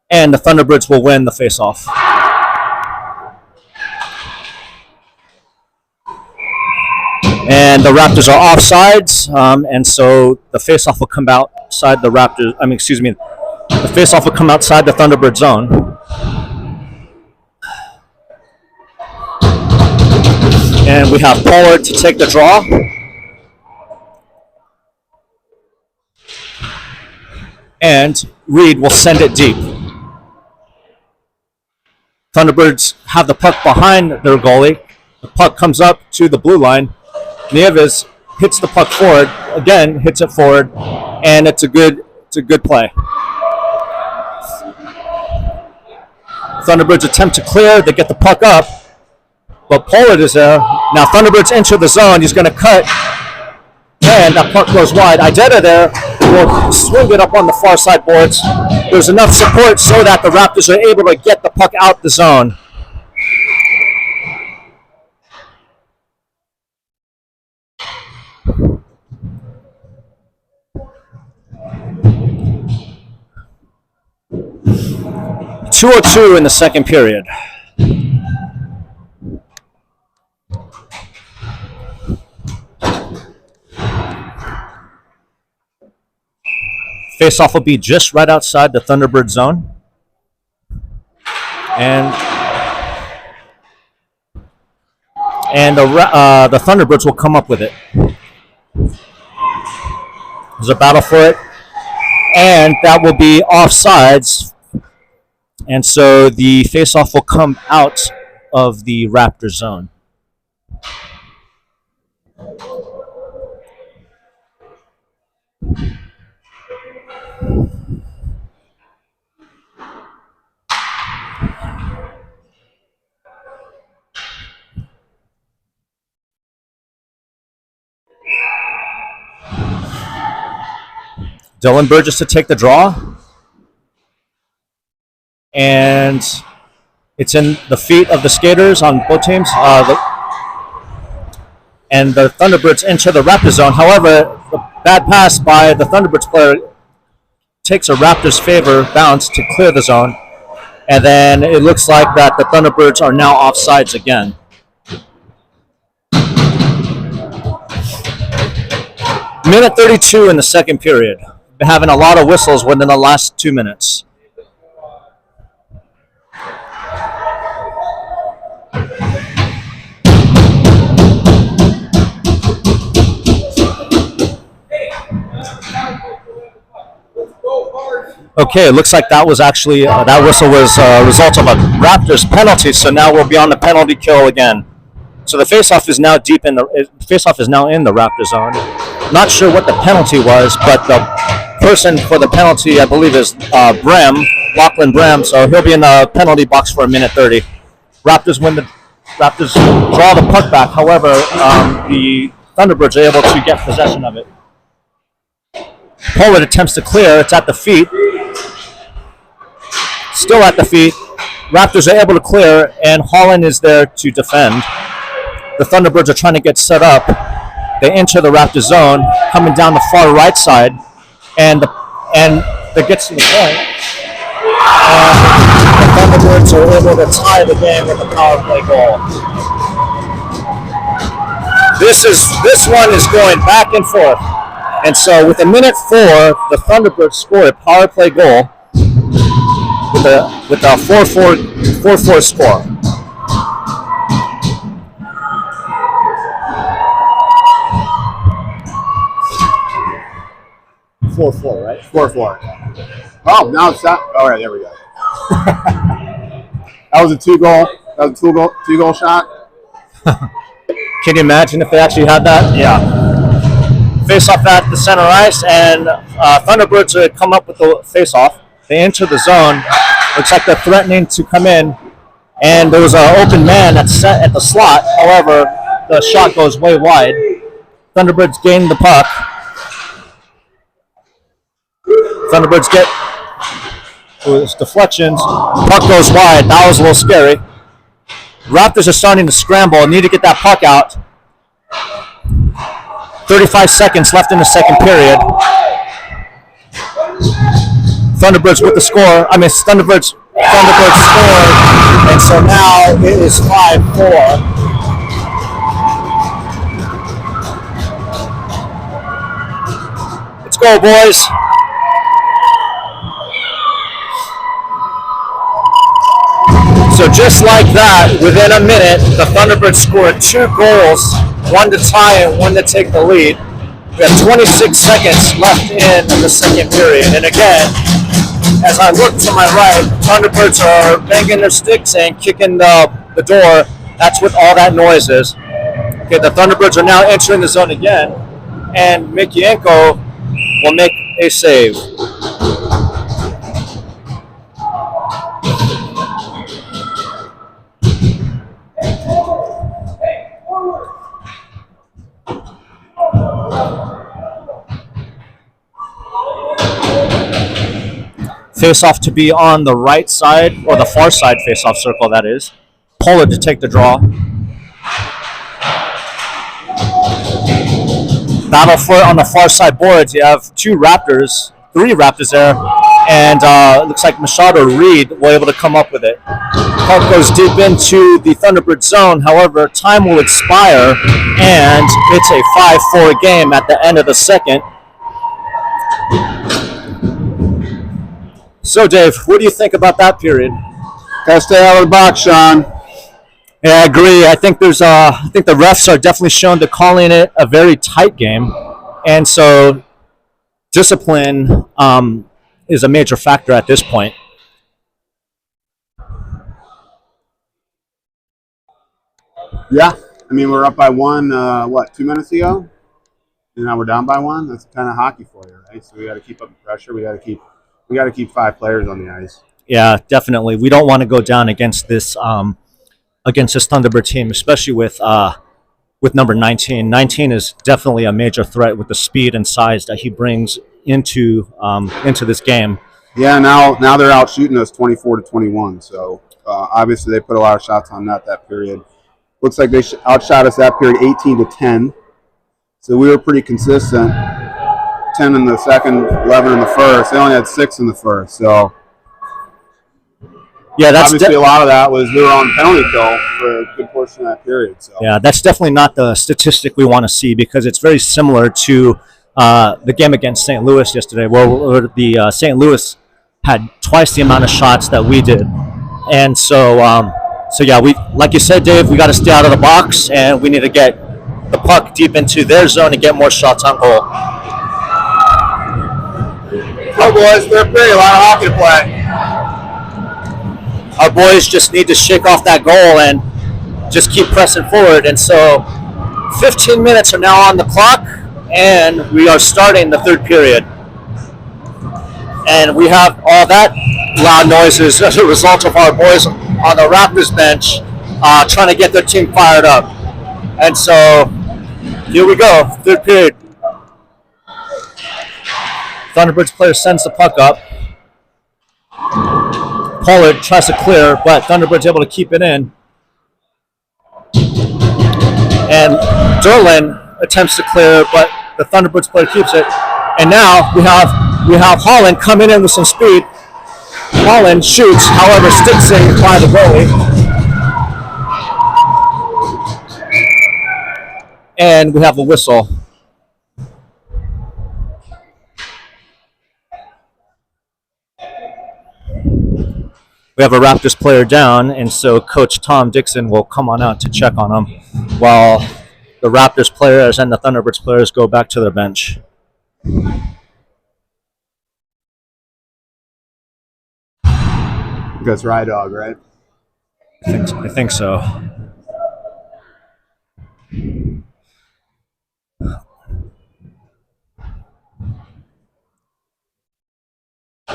And the Thunderbirds will win the face-off. And the Raptors are offsides, and so the face-off will come outside the Raptors. The face-off will come outside the Thunderbird zone. And we have Pollard to take the draw. And Reed will send it deep. Thunderbirds have the puck behind their goalie. The puck comes up to the blue line. Nieves hits the puck forward. Again, hits it forward. And it's a good play. Thunderbirds attempt to clear. They get the puck up, but Pollard is there. Now Thunderbirds enter the zone. He's going to cut, and that puck goes wide. Idetta there will swing it up on the far side boards. There's enough support so that the Raptors are able to get the puck out the zone. .202 in the second period. Face-off will be just right outside the Thunderbird zone. And the Thunderbirds will come up with it. There's a battle for it. And that will be offsides And so the face-off will come out of the Raptor zone. Dylan Burgess to take the draw. And it's in the feet of the skaters on both teams. And the Thunderbirds enter the Raptor zone. However, the bad pass by the Thunderbirds player takes a Raptors favor bounce to clear the zone. And then it looks like that the Thunderbirds are now offsides again. Minute 32 in the second period. Been having a lot of whistles within the last 2 minutes. Okay, it looks like that was actually that whistle was a result of a Raptors penalty. So now we'll be on the penalty kill again. So the faceoff is now deep in the faceoff is now in the Raptor zone. Not sure what the penalty was, but the person for the penalty, I believe, is Lachlan Bram. So he'll be in the penalty box for a minute 30. Raptors draw the puck back. However, the Thunderbirds are able to get possession of it. Pollard attempts to clear. It's at the feet. Still at the feet. Raptors are able to clear, and Holland is there to defend. The Thunderbirds are trying to get set up. They enter the Raptor zone, coming down the far right side, and they get to the point. And the Thunderbirds are able to tie the game with a power play goal. This one is going back and forth. And so with a minute 4, the Thunderbirds score a power play goal with a 4-4 score. Right? 4-4. Oh, now it's that. All right, there we go. That was a two-goal shot. Can you imagine if they actually had that? Yeah. Face-off at the center ice, and Thunderbirds come up with the face-off. They enter the zone. Looks like they're threatening to come in, and there was an open man at the slot. However, the shot goes way wide. Thunderbirds gain the puck. Thunderbirds get deflections. Puck goes wide. That was a little scary. Raptors are starting to scramble. Need to get that puck out. 35 seconds left in the second period. Thunderbirds with the score. Thunderbirds scored, and so now it is 5-4. Let's go, boys. So just like that, within a minute, the Thunderbirds scored 2 goals, one to tie and one to take the lead. We have 26 seconds left in the second period. And again, as I look to my right, Thunderbirds are banging their sticks and kicking the door. That's what all that noise is. Okay, the Thunderbirds are now entering the zone again, and Mikienko will make a save. Face-off to be on the right side, or the far side face-off circle, that is. Pollard to take the draw. Battle for it on the far side boards. You have 3 Raptors there, and it looks like Machado Reed will be able to come up with it. Puck goes deep into the Thunderbird zone. However, time will expire, and it's a 5-4 game at the end of the second. So, Dave, what do you think about that period? Gotta stay out of the box, Sean. Yeah, I agree. I think the refs are definitely shown to calling it a very tight game, and so discipline is a major factor at this point. Yeah, I mean we're up by one. 2 minutes ago, and now we're down by one. That's kind of hockey for you, right? So we got to keep up the pressure. We got to keep 5 players on the ice. Yeah, definitely. We don't want to go down against this Thunderbird team, especially with number 19. 19 is definitely a major threat with the speed and size that he brings into this game. Yeah, now they're out shooting us 24-21. So obviously they put a lot of shots on net that period. Looks like they outshot us that period 18-10. So we were pretty consistent. 10 in the second, 11 in the first. They only had 6 in the first. So yeah, that's obviously a lot of that was we were on penalty kill for a good portion of that period. So yeah, that's definitely not the statistic we want to see, because it's very similar to the game against St. Louis yesterday, where the St. Louis had twice the amount of shots that we did, and so yeah, we, like you said, Dave, we got to stay out of the box, and we need to get the puck deep into their zone and get more shots on goal. oh boys, they're pretty a lot of hockey to play. Our boys just need to shake off that goal and just keep pressing forward. And so 15 minutes are now on the clock, and we are starting the third period. And we have all that loud noises as a result of our boys on the Raptors bench trying to get their team fired up. And so here we go, third period. Thunderbirds player sends the puck up. Pollard tries to clear, but Thunderbird's able to keep it in. And Derlin attempts to clear, but the Thunderbirds player keeps it. And now we have Holland coming in with some speed. Holland shoots, however, sticks in by the goalie. And we have a whistle. We have a Raptors player down, and so Coach Tom Dixon will come on out to check on him while the Raptors players and the Thunderbirds players go back to their bench. That's Rye Dog, right? I think so.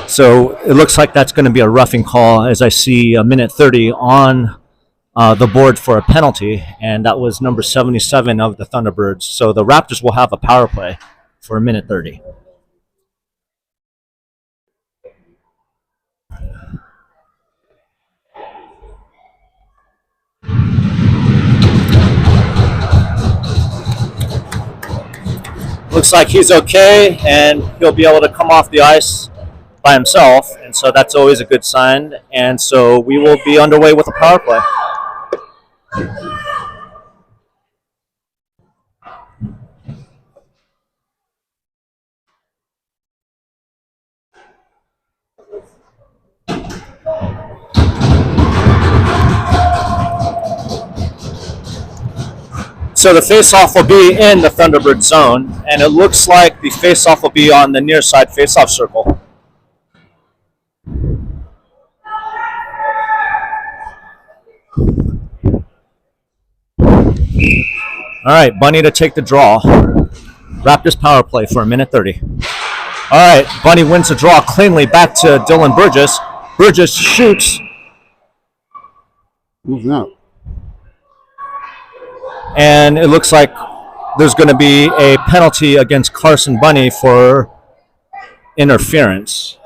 So it looks like that's going to be a roughing call, as I see a minute 30 on the board for a penalty, and that was number 77 of the Thunderbirds. So the Raptors will have a power play for a minute 30. Looks like he's okay, and he'll be able to come off the ice by himself, and so that's always a good sign. And so we will be underway with a power play. So the face-off will be in the Thunderbird zone, and it looks like the face-off will be on the near side face-off circle. All right, Bunny to take the draw. Raptors power play for a minute 30. All right, Bunny wins the draw cleanly back to Dylan Burgess. Burgess shoots. Moving up. And it looks like there's going to be a penalty against Carson Bunny for interference.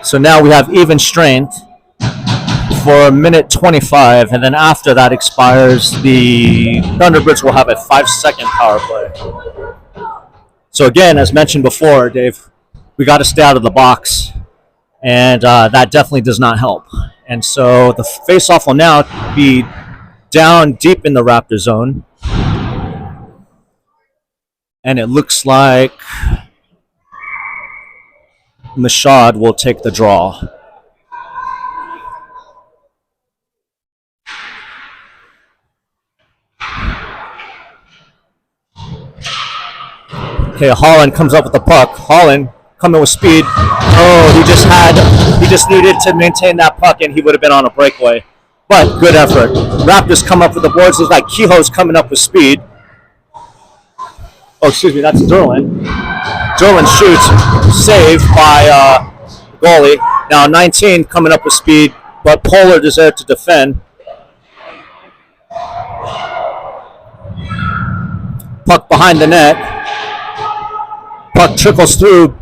So now we have even strength for a minute 25, and then after that expires, the Thunderbirds will have a 5-second power play. So again, as mentioned before, Dave, we got to stay out of the box, and that definitely does not help. And so the face-off will now be down deep in the Raptor zone, and it looks like Mashad will take the draw. Okay, Holland comes up with the puck. Holland coming with speed. Oh, he just needed to maintain that puck, and he would have been on a breakaway. But good effort. Raptors come up with the boards. Looks like Kehoe's coming up with speed. Oh, excuse me, that's Derlin. Derlin shoots, saved by goalie. Now 19 coming up with speed, but Pollard is there to defend. Puck behind the net. Puck trickles through.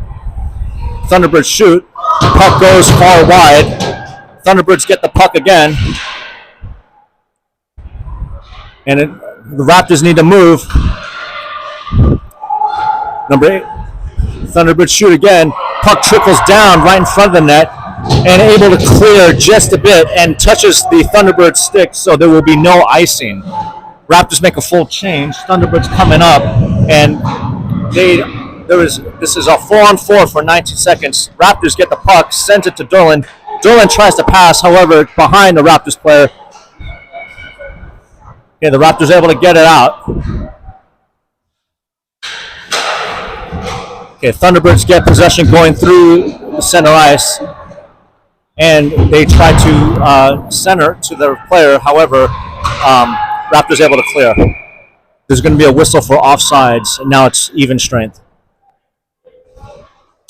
Thunderbirds shoot. Puck goes far wide. Thunderbirds get the puck again. And the Raptors need to move. Number 8. Thunderbirds shoot again. Puck trickles down right in front of the net and able to clear just a bit and touches the Thunderbird stick, so there will be no icing. Raptors make a full change. Thunderbirds coming up, and this is a 4-on-4 for 19 seconds. Raptors get the puck, sends it to Derlin. Derlin tries to pass, however, behind the Raptors player. Okay, the Raptors able to get it out. Okay, Thunderbirds get possession going through the center ice, and they try to center to their player. However, Raptors able to clear. There's going to be a whistle for offsides, and now it's even strength.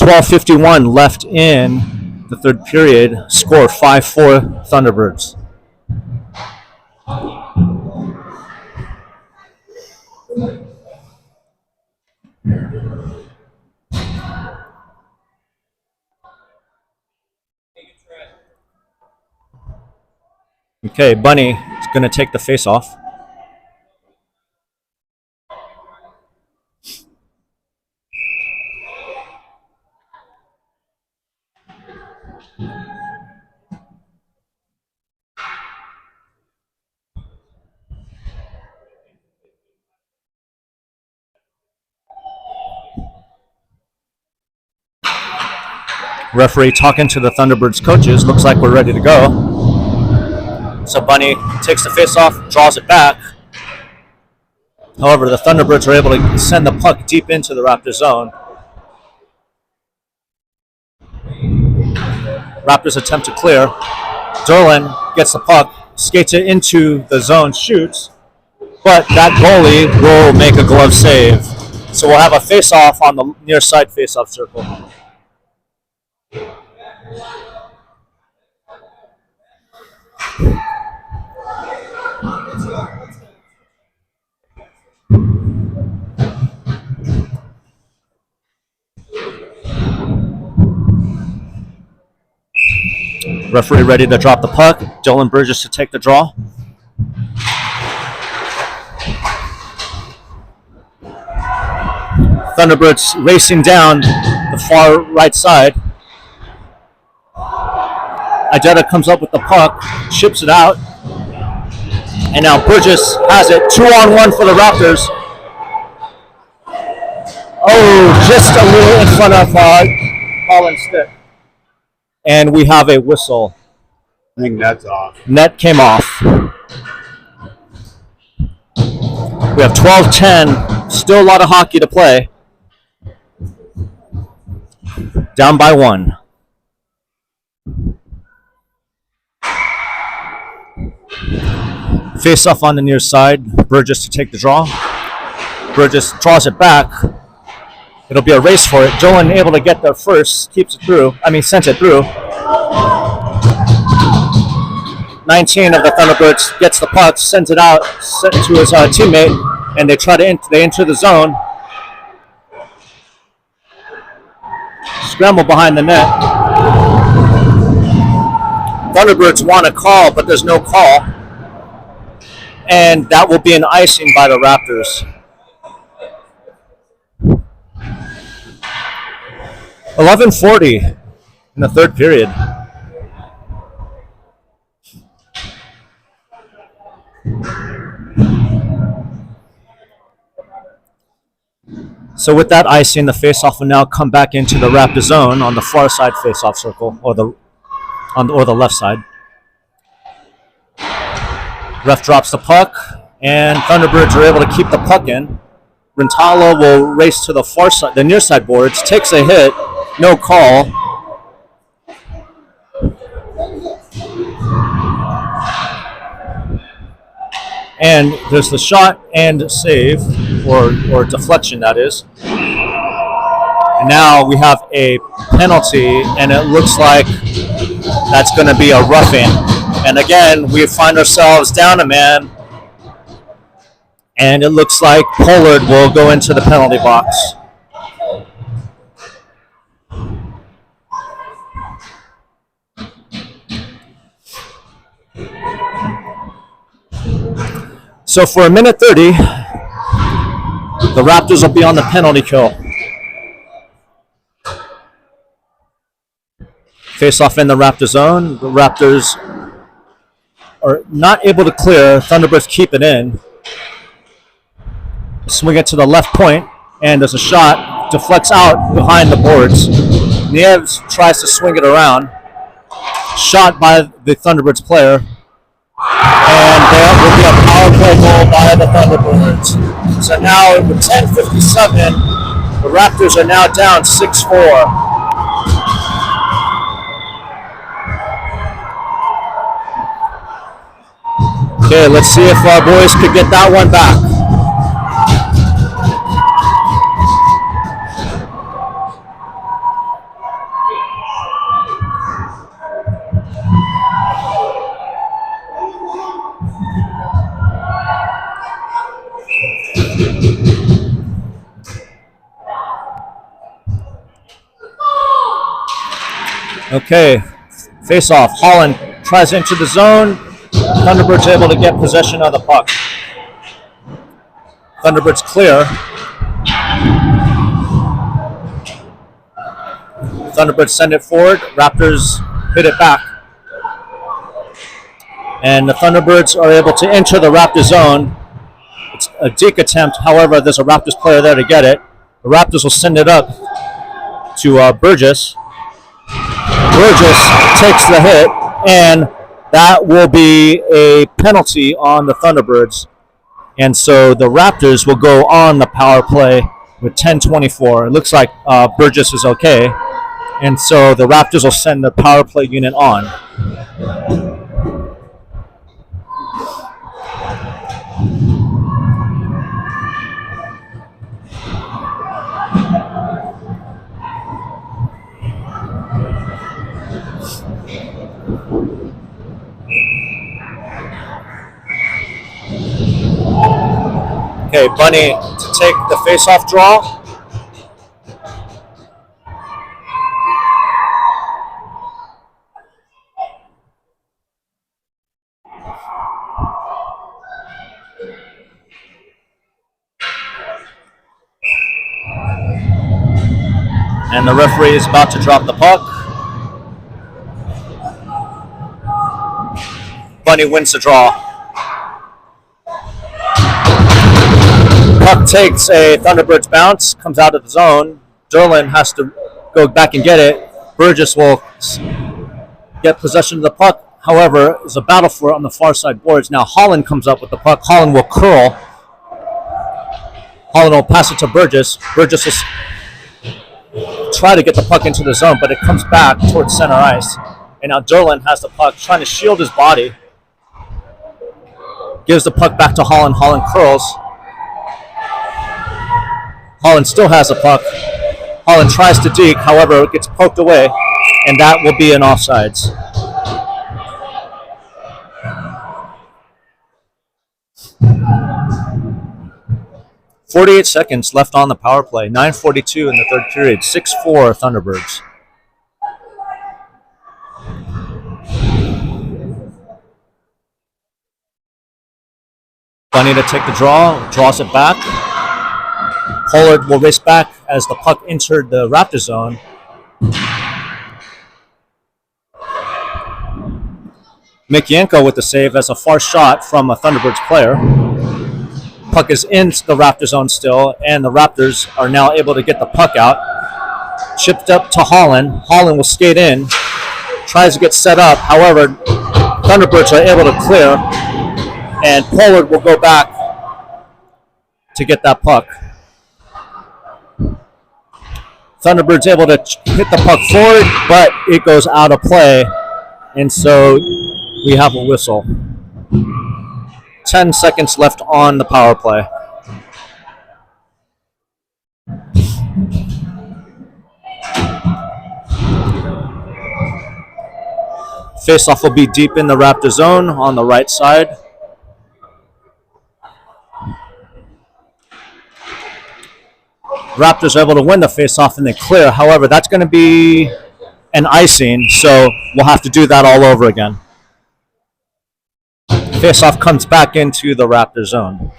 12:51 left in the third period. Score 5-4 Thunderbirds. Okay, Bunny is going to take the face off. Referee talking to the Thunderbirds coaches. Looks like we're ready to go. So Bunny takes the face off, draws it back. However, the Thunderbirds are able to send the puck deep into the Raptors zone. Raptors attempt to clear. Derlin gets the puck, skates it into the zone, shoots, but that goalie will make a glove save. So we'll have a face-off on the near side face-off circle. Referee ready to drop the puck. Dylan Burgess to take the draw. Thunderbirds racing down the far right side. Ajeta comes up with the puck, chips it out, and now Burgess has it. 2-on-1 for the Raptors. Oh, just a little in front of Holland's stick. And we have a whistle. I think net's off. Net came off. We have 12-10. Still a lot of hockey to play. Down by 1. Face off on the near side. Burgess to take the draw. Burgess draws it back. It'll be a race for it. Dylan able to get there first. Keeps it through. Sends it through. 19 of the Thunderbirds gets the puck, sends it out to his teammate, and they try to they enter the zone. Scramble behind the net. Thunderbirds want a call, but there's no call. And that will be an icing by the Raptors. 11:40 in the third period. So with that icing, the face-off will now come back into the Raptor zone on the far side face-off circle, or the left side. Ref drops the puck, and Thunderbirds are able to keep the puck in. Rintala will race to the far side, the near side boards, takes a hit, no call. And there's the shot and save, or deflection, that is. And now we have a penalty, and it looks like that's going to be a roughing. And again, we find ourselves down a man, and it looks like Pollard will go into the penalty box. So for a minute 30, the Raptors will be on the penalty kill. Face off in the Raptor zone. The Raptors are not able to clear. Thunderbirds keep it in. Swing it to the left point, and there's a shot. Deflects out behind the boards. Nieves tries to swing it around. Shot by the Thunderbirds player. And there will be a power play goal by the Thunderbirds. So now with 10:57, the Raptors are now down 6-4. Okay, let's see if our boys could get that one back. Okay, face off. Holland tries into the zone. Thunderbirds able to get possession of the puck. Thunderbirds clear. Thunderbirds send it forward. Raptors hit it back. And the Thunderbirds are able to enter the Raptor zone. It's a deke attempt. However, there's a Raptors player there to get it. The Raptors will send it up to Burgess. Burgess takes the hit, and that will be a penalty on the Thunderbirds. And so the Raptors will go on the power play with 10:24. It looks like Burgess is okay. And so the Raptors will send the power play unit on. Okay, Bunny to take the face-off draw. And the referee is about to drop the puck. Bunny wins the draw. Puck takes a Thunderbirds bounce, comes out of the zone. Derlin has to go back and get it. Burgess will get possession of the puck. However, there's a battle for it on the far side boards. Now Holland comes up with the puck. Holland will curl. Holland will pass it to Burgess. Burgess will try to get the puck into the zone, but it comes back towards center ice. And now Derlin has the puck, trying to shield his body. Gives the puck back to Holland. Holland curls. Holland still has the puck. Holland tries to deke, however, it gets poked away, and that will be an offsides. .48 seconds left on the power play. 9:42 in the third period. 6-4 Thunderbirds. Bunny to take the draw, draws it back. Pollard will race back as the puck entered the Raptor zone. Mikyanko with the save as a far shot from a Thunderbirds player. Puck is in the Raptor zone still, and the Raptors are now able to get the puck out. Chipped up to Holland. Holland will skate in, tries to get set up. However, Thunderbirds are able to clear, and Pollard will go back to get that puck. Thunderbirds able to hit the puck forward, but it goes out of play, and so we have a whistle. 10 seconds left on the power play. Faceoff will be deep in the Raptor zone on the right side. Raptors are able to win the faceoff and then clear. However, that's going to be an icing, so we'll have to do that all over again. Faceoff comes back into the Raptor zone.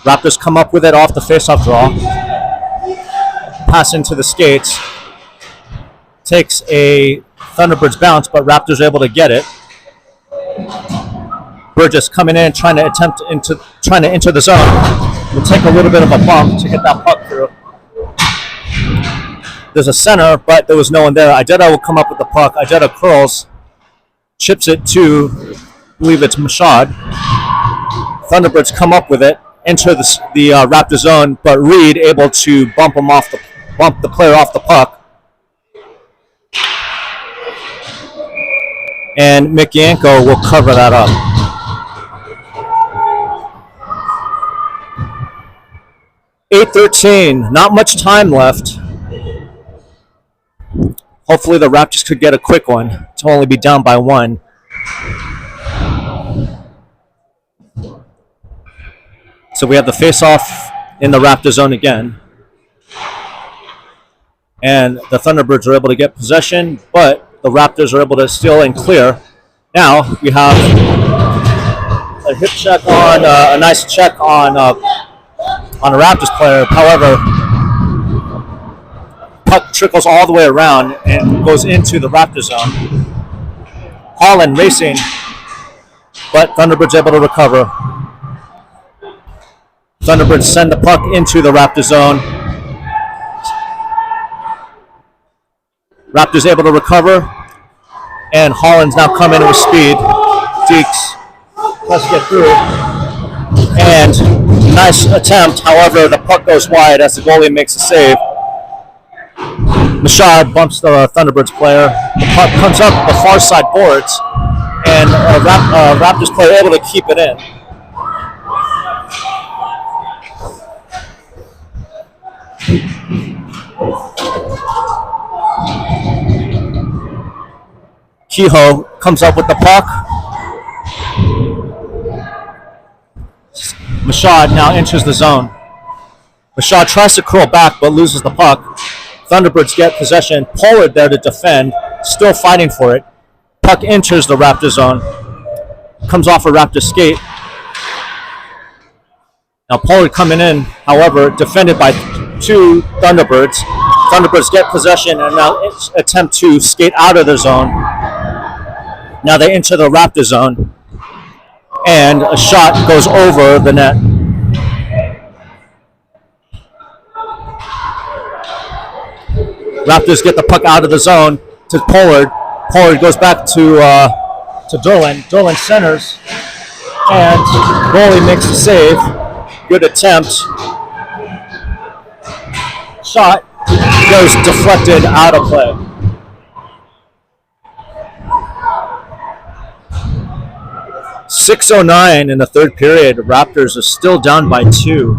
Raptors come up with it off the faceoff draw. Pass into the skates. Takes a Thunderbirds bounce, but Raptors are able to get it. Burgess coming in, trying to enter the zone. Will take a little bit of a bump to get that puck through. There's a center, but there was no one there. Idetta will come up with the puck. Idetta curls, chips it to, I believe it's Mashad. Thunderbirds come up with it, enter the Raptor zone, but Reed able to bump the player off the puck. And Mikienko will cover that up. .813, not much time left. Hopefully the Raptors could get a quick one to only be down by 1. So we have the face-off in the Raptor zone again. And the Thunderbirds are able to get possession, but the Raptors are able to steal and clear. Now we have a hip check on a nice check on a Raptors player. However, puck trickles all the way around and goes into the Raptor zone. Holland racing, but Thunderbirds able to recover. Thunderbirds send the puck into the Raptor zone. Raptors able to recover, and Holland's now come in with speed. Deeks let's get through, and nice attempt. However, the puck goes wide as the goalie makes a save. Mashad bumps the Thunderbirds player. The puck comes up the far side boards, and Raptors player able to keep it in. Kehoe comes up with the puck. Mashad now enters the zone. Mashad tries to curl back but loses the puck. Thunderbirds get possession. Pollard there to defend, still fighting for it. Puck enters the Raptor zone. Comes off a Raptor skate. Now Pollard coming in, however, defended by 2 Thunderbirds. Thunderbirds get possession and now attempt to skate out of the zone. Now they enter the Raptor zone, and a shot goes over the net. Raptors get the puck out of the zone to Pollard. Pollard goes back to Derlin. Derlin centers, and goalie makes the save. Good attempt. Shot goes deflected out of play. .609 in the third period. Raptors are still down by 2.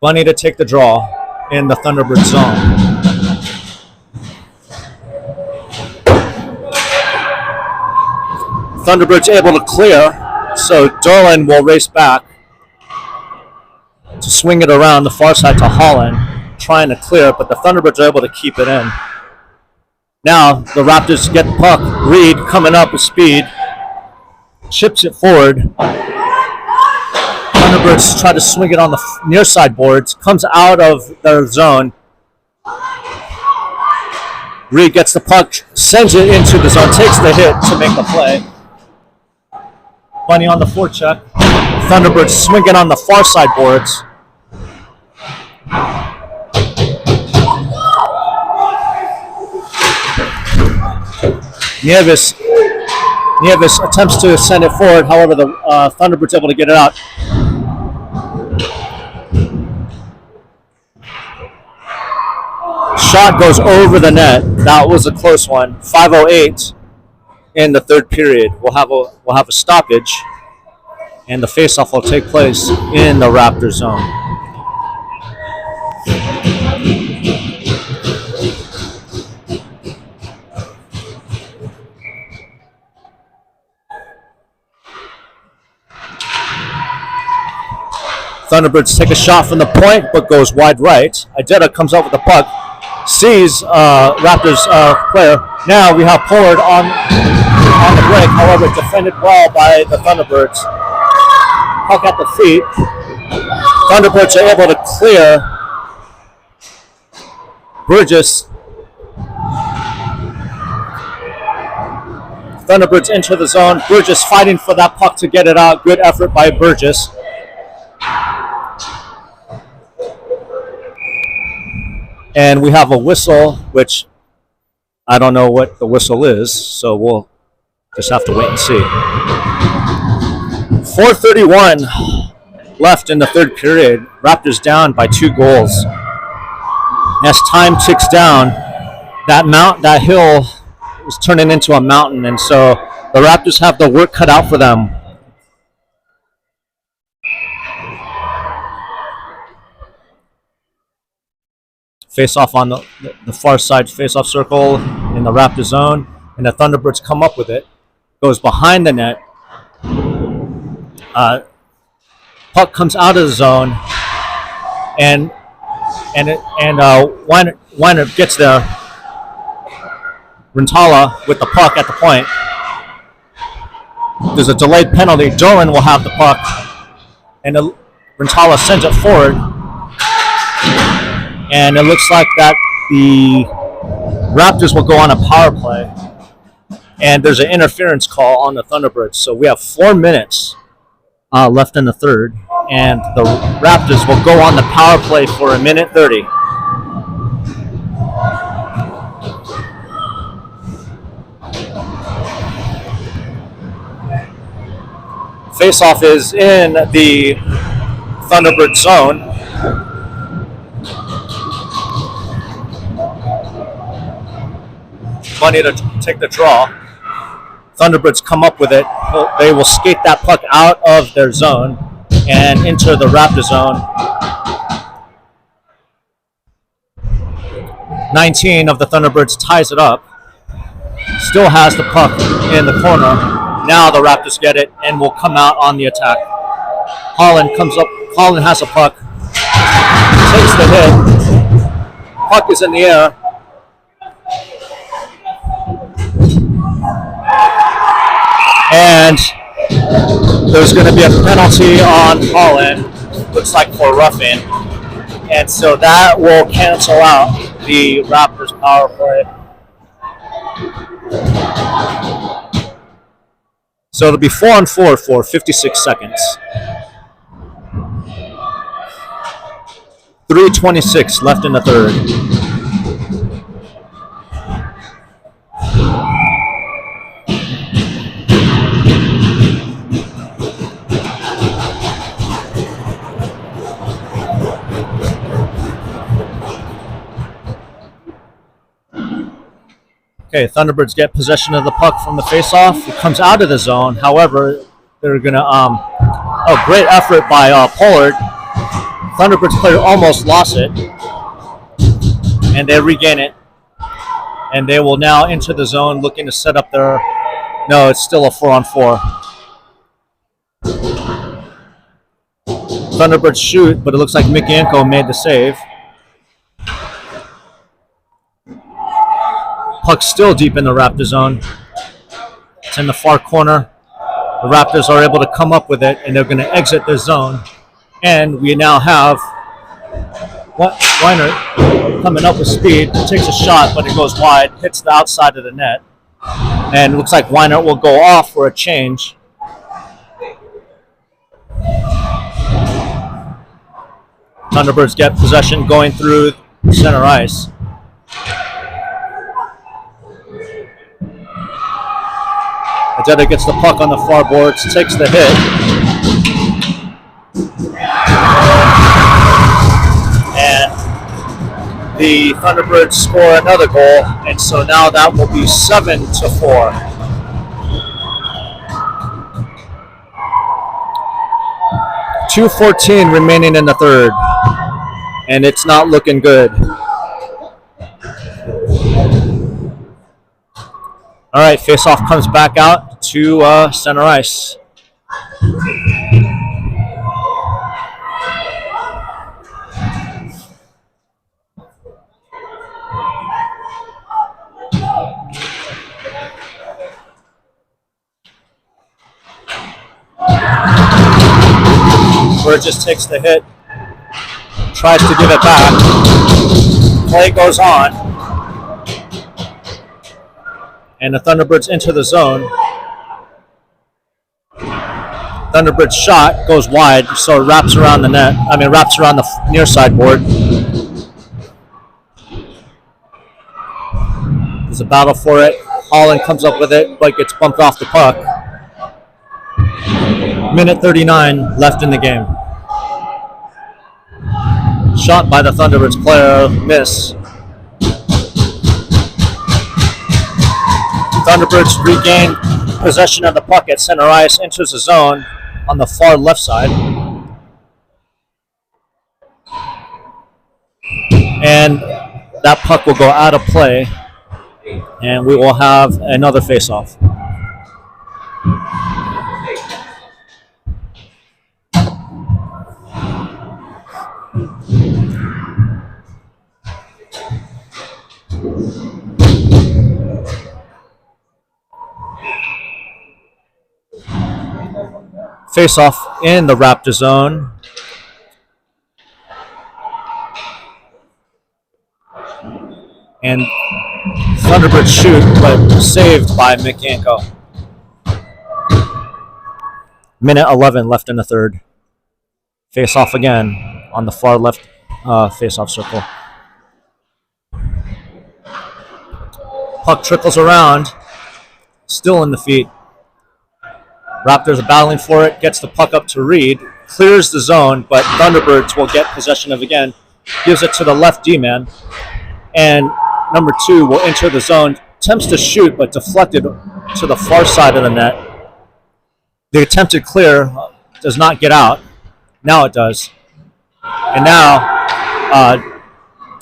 Bunny to take the draw in the Thunderbird zone. Thunderbirds able to clear, so Derlin will race back to swing it around the far side to Holland, trying to clear, but the Thunderbirds are able to keep it in. Now the Raptors get the puck. Reed coming up with speed, chips it forward. Thunderbirds try to swing it on the near side boards, comes out of their zone. Reed gets the puck, sends it into the zone, takes the hit to make the play. Bunny on the forecheck. Thunderbirds swing it on the far side boards. Nieves attempts to send it forward. However, the Thunderbirds able to get it out. Shot goes over the net. That was a close one. 5:08 in the third period. We'll have a stoppage, and the faceoff will take place in the Raptor zone. Thunderbirds take a shot from the point, but goes wide right. Idetta comes up with the puck, sees Raptors player. Now we have Pollard on the break. However, defended well by the Thunderbirds. Puck at the feet. Thunderbirds are able to clear. Burgess. Thunderbirds enter the zone. Burgess fighting for that puck to get it out. Good effort by Burgess. And we have a whistle, which I don't know what the whistle is, so we'll just have to wait and see. 4:31 left in the third period. Raptors down by 2 goals. As time ticks down, that hill is turning into a mountain, and so the Raptors have the work cut out for them. Face off on the far side face-off circle in the Raptor zone, and the Thunderbirds come up with it. Goes behind the net. Puck comes out of the zone, and Weiner gets there. Rintala with the puck at the point. There's a delayed penalty. Doran will have the puck, and Rintala sends it forward. And it looks like that the Raptors will go on a power play. And there's an interference call on the Thunderbirds. So we have 4 minutes left in the third. And the Raptors will go on the power play for 1:30. Face-off is in the Thunderbird zone. Money to take the draw. Thunderbirds come up with it. They will skate that puck out of their zone and into the Raptor zone. 19 of the Thunderbirds ties it up. Still has the puck in the corner. Now the Raptors get it and will come out on the attack. Holland comes up. Holland has a puck. Takes the hit. Puck is in the air. And there's going to be a penalty on Holland, looks like for roughing. And so that will cancel out the Raptors power play. So it'll be 4-on-4 for 56 seconds. 3:26 left in the third. Okay, Thunderbirds get possession of the puck from the face-off. It comes out of the zone. However, they're gonna great effort by Pollard. Thunderbirds player almost lost it, and they regain it. And they will now enter the zone, looking to set up their. No, it's still a 4-on-4. Thunderbirds shoot, but it looks like Mikienko made the save. Puck still deep in the Raptor zone. It's in the far corner. The Raptors are able to come up with it, and they're going to exit their zone. And we now have Weiner coming up with speed. Takes a shot, but it goes wide. Hits the outside of the net. And it looks like Weiner will go off for a change. Thunderbirds get possession going through center ice. Idetta gets the puck on the far boards, takes the hit. And the Thunderbirds score another goal, and so now that will be 7-4. .2:14 remaining in the third, and it's not looking good. All right, faceoff comes back out to center ice. Burgess takes the hit, tries to give it back. Play goes on, and the Thunderbirds enter the zone. Thunderbirds shot goes wide, so it wraps around the net. Wraps around the near side board. There's a battle for it. Holland comes up with it, but gets bumped off the puck. Minute 39 left in the game. Shot by the Thunderbirds player, miss. Thunderbirds regain possession of the puck at center ice, enters the zone on the far left side. And that puck will go out of play, and we will have another face-off. Face-off in the Raptor zone. And Thunderbirds shoot, but saved by McYanko. Minute 11 left in the third. Face-off again on the far left face-off circle. Puck trickles around, still in the feet. Raptors are battling for it, gets the puck up to Reed, clears the zone, but Thunderbirds will get possession of it again, gives it to the left D-man, and number 2 will enter the zone, attempts to shoot, but deflected to the far side of the net. The attempted clear does not get out. Now it does. And now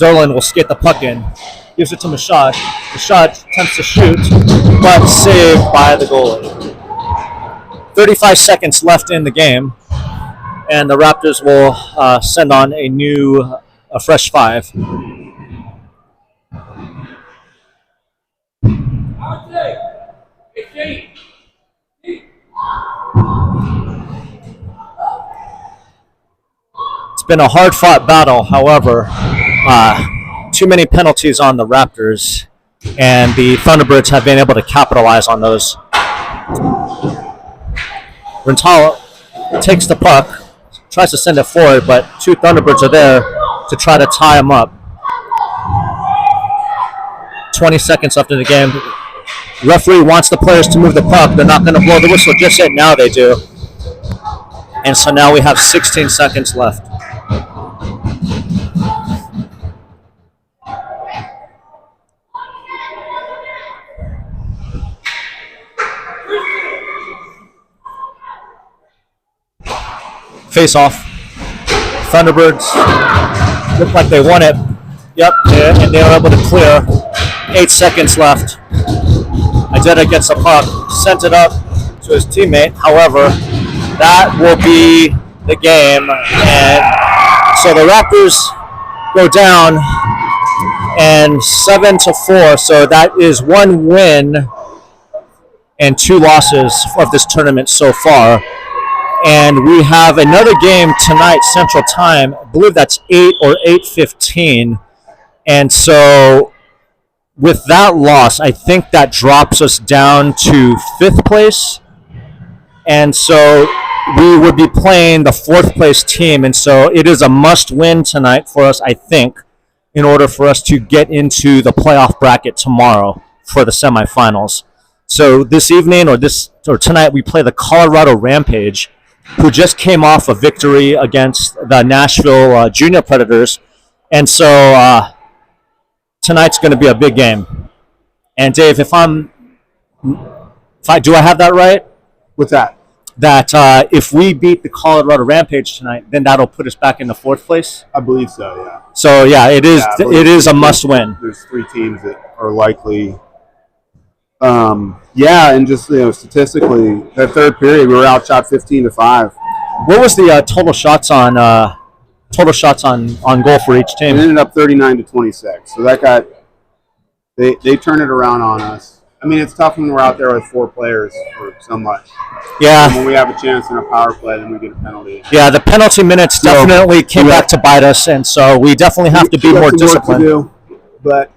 Derlin will skate the puck in, gives it to Mashad. Mashad attempts to shoot, but saved by the goalie. 35 seconds left in the game, and the Raptors will send on a fresh 5. It's been a hard-fought battle, however, too many penalties on the Raptors, and the Thunderbirds have been able to capitalize on those. Rentala takes the puck, tries to send it forward, but 2 Thunderbirds are there to try to tie him up. 20 seconds left in the game. Referee wants the players to move the puck. They're not going to blow the whistle just yet. Now they do. And so now we have 16 seconds left. Face-off. Thunderbirds look like they won it. Yep, and they were able to clear. 8 seconds left. Idetta gets the puck, sent it up to his teammate. However, that will be the game. And so the Raptors go down and 7-4. So that is 1 win and 2 losses of this tournament so far. And we have another game tonight, Central Time. I believe that's 8 or 8:15. And so with that loss, I think that drops us down to 5th place. And so we would be playing the 4th place team. And so it is a must win tonight for us, I think, in order for us to get into the playoff bracket tomorrow for the semifinals. So this evening or tonight we play the Colorado Rampage, who just came off a victory against the Nashville Junior Predators, and so tonight's going to be a big game. And Dave, if I do I have that right? What's that? That if we beat the Colorado Rampage tonight, then that'll put us back in the fourth place. I believe so. Yeah. So yeah, it is. Yeah, It is a must-win. There's 3 teams that are likely. Yeah, and just statistically, that third period we were outshot 15-5. What was the total shots on goal for each It team? ended up 39-26. So that got they turned it around on us. I mean, it's tough when we're out there with 4 players for so much. Yeah. And when we have a chance in a power play, then we get a penalty. Yeah, the penalty minutes definitely came back to bite us, and so we definitely have to be more disciplined. But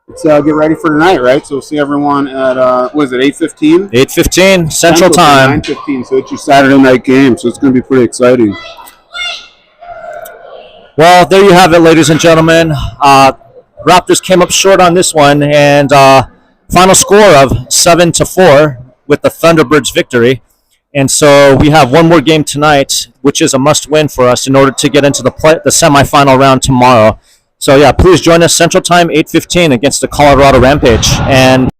let's get ready for tonight, right? So we'll see everyone at 8:15? 8:15 Central Time. 9:15. So it's your Saturday night game. So it's going to be pretty exciting. Well, there you have it, ladies and gentlemen. Raptors came up short on this one, and final score of 7-4 with the Thunderbirds victory. And so we have one more game tonight, which is a must-win for us in order to get into the semifinal round tomorrow. So yeah, please join us Central Time, 8:15 against the Colorado Rampage. And